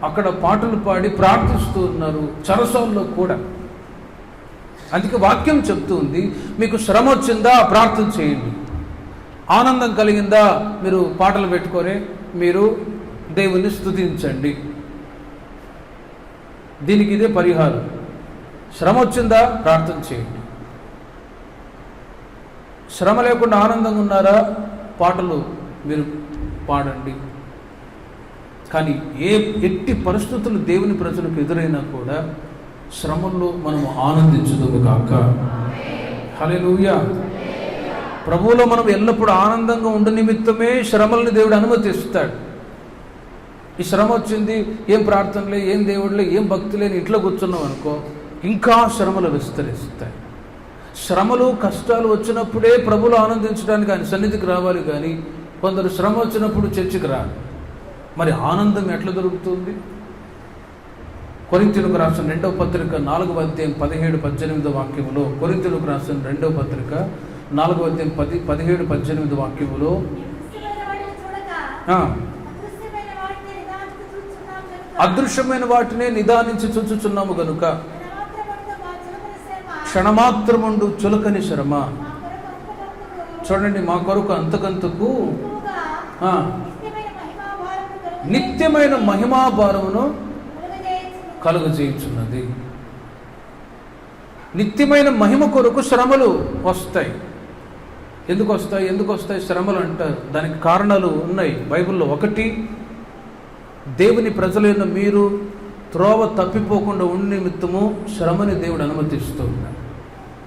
అక్కడ పాటలు పాడి ప్రార్థిస్తూ ఉన్నారు చెరసాల్లో కూడా. అందుకే వాక్యం చెప్తూ ఉంది, మీకు శ్రమ వచ్చిందా ప్రార్థన చేయండి, ఆనందం కలిగిందా మీరు పాటలు పెట్టుకొని మీరు దేవుని స్తుతించండి. దీనికి ఇదే పరిహారం. శ్రమ వచ్చిందా ప్రార్థన చేయండి. శ్రమ లేకుండా ఆనందంగా ఉన్నారా పాటలు మీరు పాడండి. కానీ ఎట్టి పరిస్థితులు దేవుని ప్రజలకు ఎదురైనా కూడా శ్రమల్లో మనము ఆనందించుదుము గాక. హల్లెలూయా. ప్రభువులో మనం ఎల్లప్పుడూ ఆనందంగా ఉండే నిమిత్తమే శ్రమల్ని దేవుడు అనుమతిస్తాడు. ఈ శ్రమ వచ్చింది, ఏం ప్రార్థనలే, ఏం దేవుడులే, ఏం భక్తి లేని ఇంట్లో కూర్చున్నాం అనుకో, ఇంకా శ్రమలు విస్తరిస్తాయి. శ్రమలు కష్టాలు వచ్చినప్పుడే ప్రభువులో ఆనందించడానికి ఆయన సన్నిధికి రావాలి. కానీ కొందరు శ్రమ వచ్చినప్పుడు చర్చికి రారు. మరి ఆనందం ఎట్లా దొరుకుతుంది? కొరింథీయులకు రాసిన 2వ పత్రిక 4వ అధ్యాయం 17-18 వాక్యములో, కొరింథీయులకు రాసిన 2వ పత్రిక 4వ అధ్యాయం 17-18 వాక్యములో, అదృశ్యమైన వాటినే నిదానించి చూచుచున్నాము గనుక క్షణమాత్రముండు చులకని శ్రమ. చూడండి, మా కొరకు అంతకంతకు నిత్యమైన మహిమాభారమును కలుగజేయుచున్నది. నిత్యమైన మహిమ కొరకు శ్రమలు వస్తాయి. ఎందుకు వస్తాయి శ్రమలు అంటారు? దానికి కారణాలు ఉన్నాయి బైబిల్లో. ఒకటి, దేవుని ప్రజలైన మీరు త్రోవ తప్పిపోకుండా ఉండి నిమిత్తము శ్రమని దేవుడు అనుమతిస్తూ ఉన్నాడు.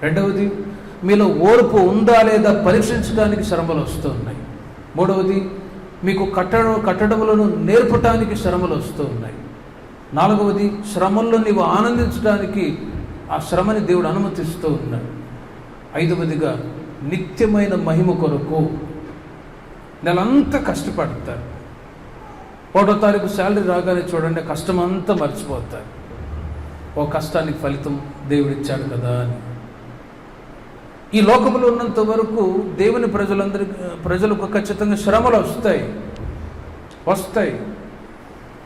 రెండవది, మీలో ఓర్పు ఉందా లేదా పరీక్షించడానికి శ్రమలు వస్తున్నాయి. మూడవది, మీకు కట్టడములను నేర్పటానికి శ్రమలు వస్తూ ఉన్నాయి. నాలుగవది, శ్రమల్లో నీవు ఆనందించడానికి ఆ శ్రమని దేవుడు అనుమతిస్తూ ఉన్నాడు. ఐదవదిగా, నిత్యమైన మహిమ కొరకు నెలంతా కష్టపడతారు. 1వ తారీఖు శాలరీ రాగానే చూడండి, కష్టమంతా మర్చిపోతారు. ఓ కష్టానికి ఫలితం దేవుడిచ్చాడు కదా అని. ఈ లోకంలో ఉన్నంత వరకు దేవుని ప్రజలకు ఖచ్చితంగా శ్రమలు వస్తాయి.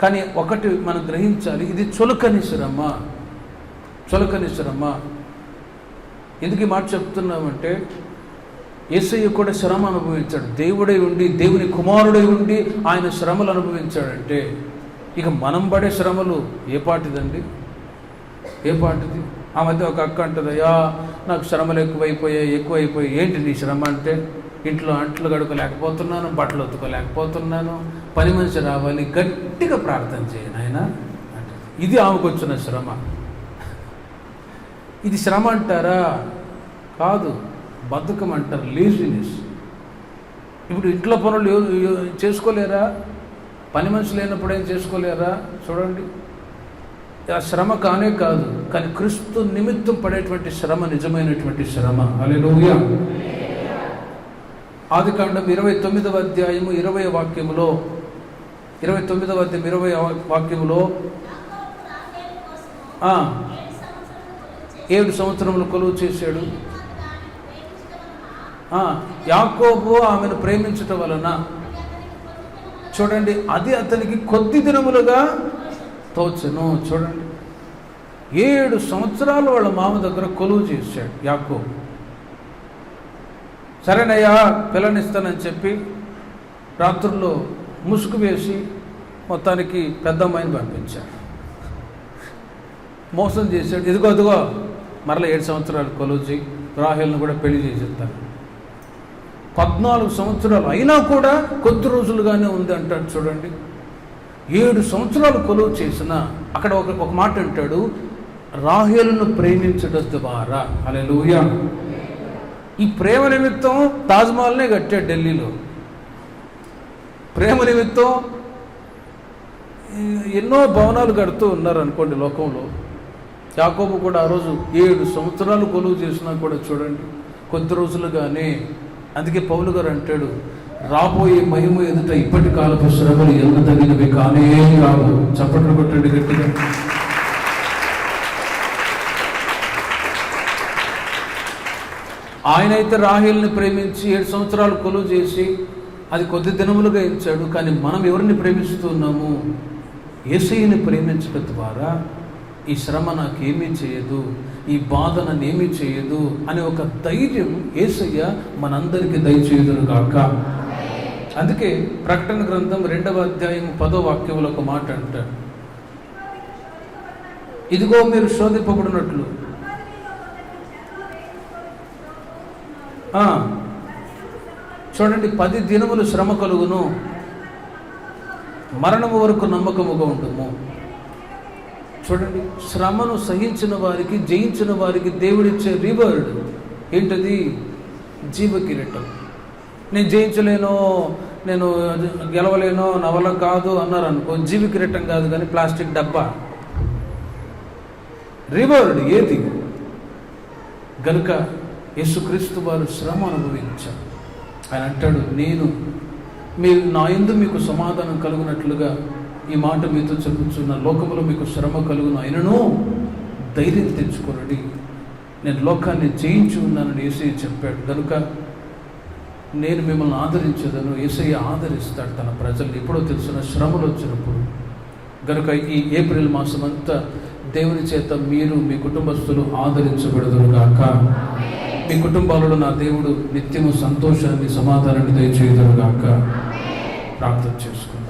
కానీ ఒకటి మనం గ్రహించాలి, ఇది చులకని శ్రమ. ఎందుకు ఈ మాట చెప్తున్నామంటే, యేసయ్య కూడా శ్రమ అనుభవించాడు. దేవుడై ఉండి, దేవుని కుమారుడై ఉండి ఆయన శ్రమలు అనుభవించాడంటే ఇక మనం పడే శ్రమలు ఏ పాటిదండి? ఏ పాటిది? ఆ మధ్య ఒక అక్క అంటుంది, అయ్యా నాకు శ్రమలు ఎక్కువైపోయాయి. ఏంటి నీ శ్రమ అంటే, ఇంట్లో అంట్లు గడుకోలేకపోతున్నాను, బట్టలు ఉతుకోలేకపోతున్నాను, పని మనిషి రావాలి, గట్టిగా ప్రార్థన చేయను ఆయన అంటే. ఇది ఆమెకు వచ్చిన శ్రమ. ఇది శ్రమ అంటారా? కాదు, బద్ధకం అంటారు, లేజినెస్. ఇప్పుడు ఇంట్లో పనులు చేసుకోలేరా? పని మనిషి లేనప్పుడు ఏం చేసుకోలేరా? చూడండి, ఆ శ్రమ కానే కాదు, కానీ క్రీస్తు నిమిత్తం పడేటువంటి శ్రమ నిజమైనటువంటి శ్రమ. హల్లెలూయా. ఆదికాండం 29వ అధ్యాయము 20వ వాక్యములో 29వ అధ్యాయం 20వ వాక్యములో 7 సంవత్సరములు కొలువు చేశాడు. యాకోబు ఆమెను ప్రేమించటం వలన, చూడండి, అది అతనికి కొద్ది దినములుగా తోచెను. చూడండి, 7 సంవత్సరాలు వాళ్ళ మామ దగ్గర కొలువు చేశాడు యాకోబు. సరేనయ్యా పిల్లనిస్తానని చెప్పి రాత్రుల్లో ముసుగు వేసి మొత్తానికి పెద్ద అమ్మాయిని పంపించాడు. మోసం చేశాడు. ఎదుగో మరలా 7 సంవత్సరాలు కొలువు చేయి, రాహేల్ను కూడా పెళ్లి చేసేస్తాను. 14 సంవత్సరాలు అయినా కూడా కొద్ది రోజులుగానే ఉంది అంటాడు. చూడండి, 7 సంవత్సరాలు కొలువు చేసిన అక్కడ ఒక మాట అంటాడు, రాహేలును ప్రేమించడం ద్వారా. హల్లెలూయా. ఈ ప్రేమ నిమిత్తం తాజ్మహల్నే కట్టాడు ఢిల్లీలో. ప్రేమ నిమిత్తం ఎన్నో భవనాలు కడుతూ ఉన్నారు అనుకోండి లోకంలో. యాకోబు కూడా ఆ రోజు 7 సంవత్సరాలు కొలువు చేసినా కూడా చూడండి కొద్ది రోజులుగానే. అందుకే పౌలు గారు అంటాడు, రాబోయే మహిమ ఎదుట ఇప్పటి కాలపు శ్రమలు ఎంత తగినవి కానే కావు. చప్పట్లు కొట్టండి గట్టిగా. ఆయనైతే రాహేల్ని ప్రేమించి 7 సంవత్సరాలు కొలువు చేసి అది కొద్ది దినములుగా ఇచ్చాడు. కానీ మనం ఎవరిని ప్రేమిస్తున్నాము? యేసయ్యని ప్రేమించడం ద్వారా ఈ శ్రమ నాకేమీ చేయదు, ఈ బాధ నన్నేమీ చేయదు అనే ఒక ధైర్యం యేసయ్య మనందరికీ దయచేయుదురు గాక. అందుకే ప్రకటన గ్రంథం 2వ అధ్యాయం 10వ వాక్యంలో ఒక మాట అంటాడు, ఇదిగో మీరు శోధింపబడినట్లు. చూడండి, 10 దినములు శ్రమ కలుగును, మరణము వరకు నమ్మకముగా ఉండుము. చూడండి, శ్రమను సహించిన వారికి, జయించిన వారికి దేవుడిచ్చే రివార్డ్ ఏంటది? జీవ కిరీటం. నేను జయించలేనో, నేను గెలవలేనో, నా వల్ల కాదు అన్నారు అనుకో, జీవ కిరీటం కాదు కానీ ప్లాస్టిక్ డబ్బా. రివార్డ్ ఏది? గనుక యేసుక్రీస్తు వారు శ్రమ అనుభవించారు. ఆయన అంటాడు, నేను నా యందు మీకు సమాధానం కలుగునట్లుగా ఈ మాట మీతో చెప్పుచున్న, లోకములో మీకు శ్రమ కలుగును, అయినను ధైర్యం తెచ్చుకోనండి, నేను లోకాన్ని జయించి ఉన్నానని యేసయ్య చెప్పాడు. కనుక నేను మిమ్మల్ని ఆదరించదను. యేసయ్య ఆదరిస్తాడు తన ప్రజల్ని ఎప్పుడో తెలుసిన శ్రమలు వచ్చినప్పుడు. కనుక ఈ ఏప్రిల్ మాసం అంతా దేవుని చేత మీరు మీ కుటుంబస్తులు ఆదరించబడుదురుగాక. మీ కుటుంబాలలో నా దేవుడు నిత్యము సంతోషాన్ని, సమాధానాన్ని దయచేయుదురుగాక. ప్రార్థన చేసుకుంటాం.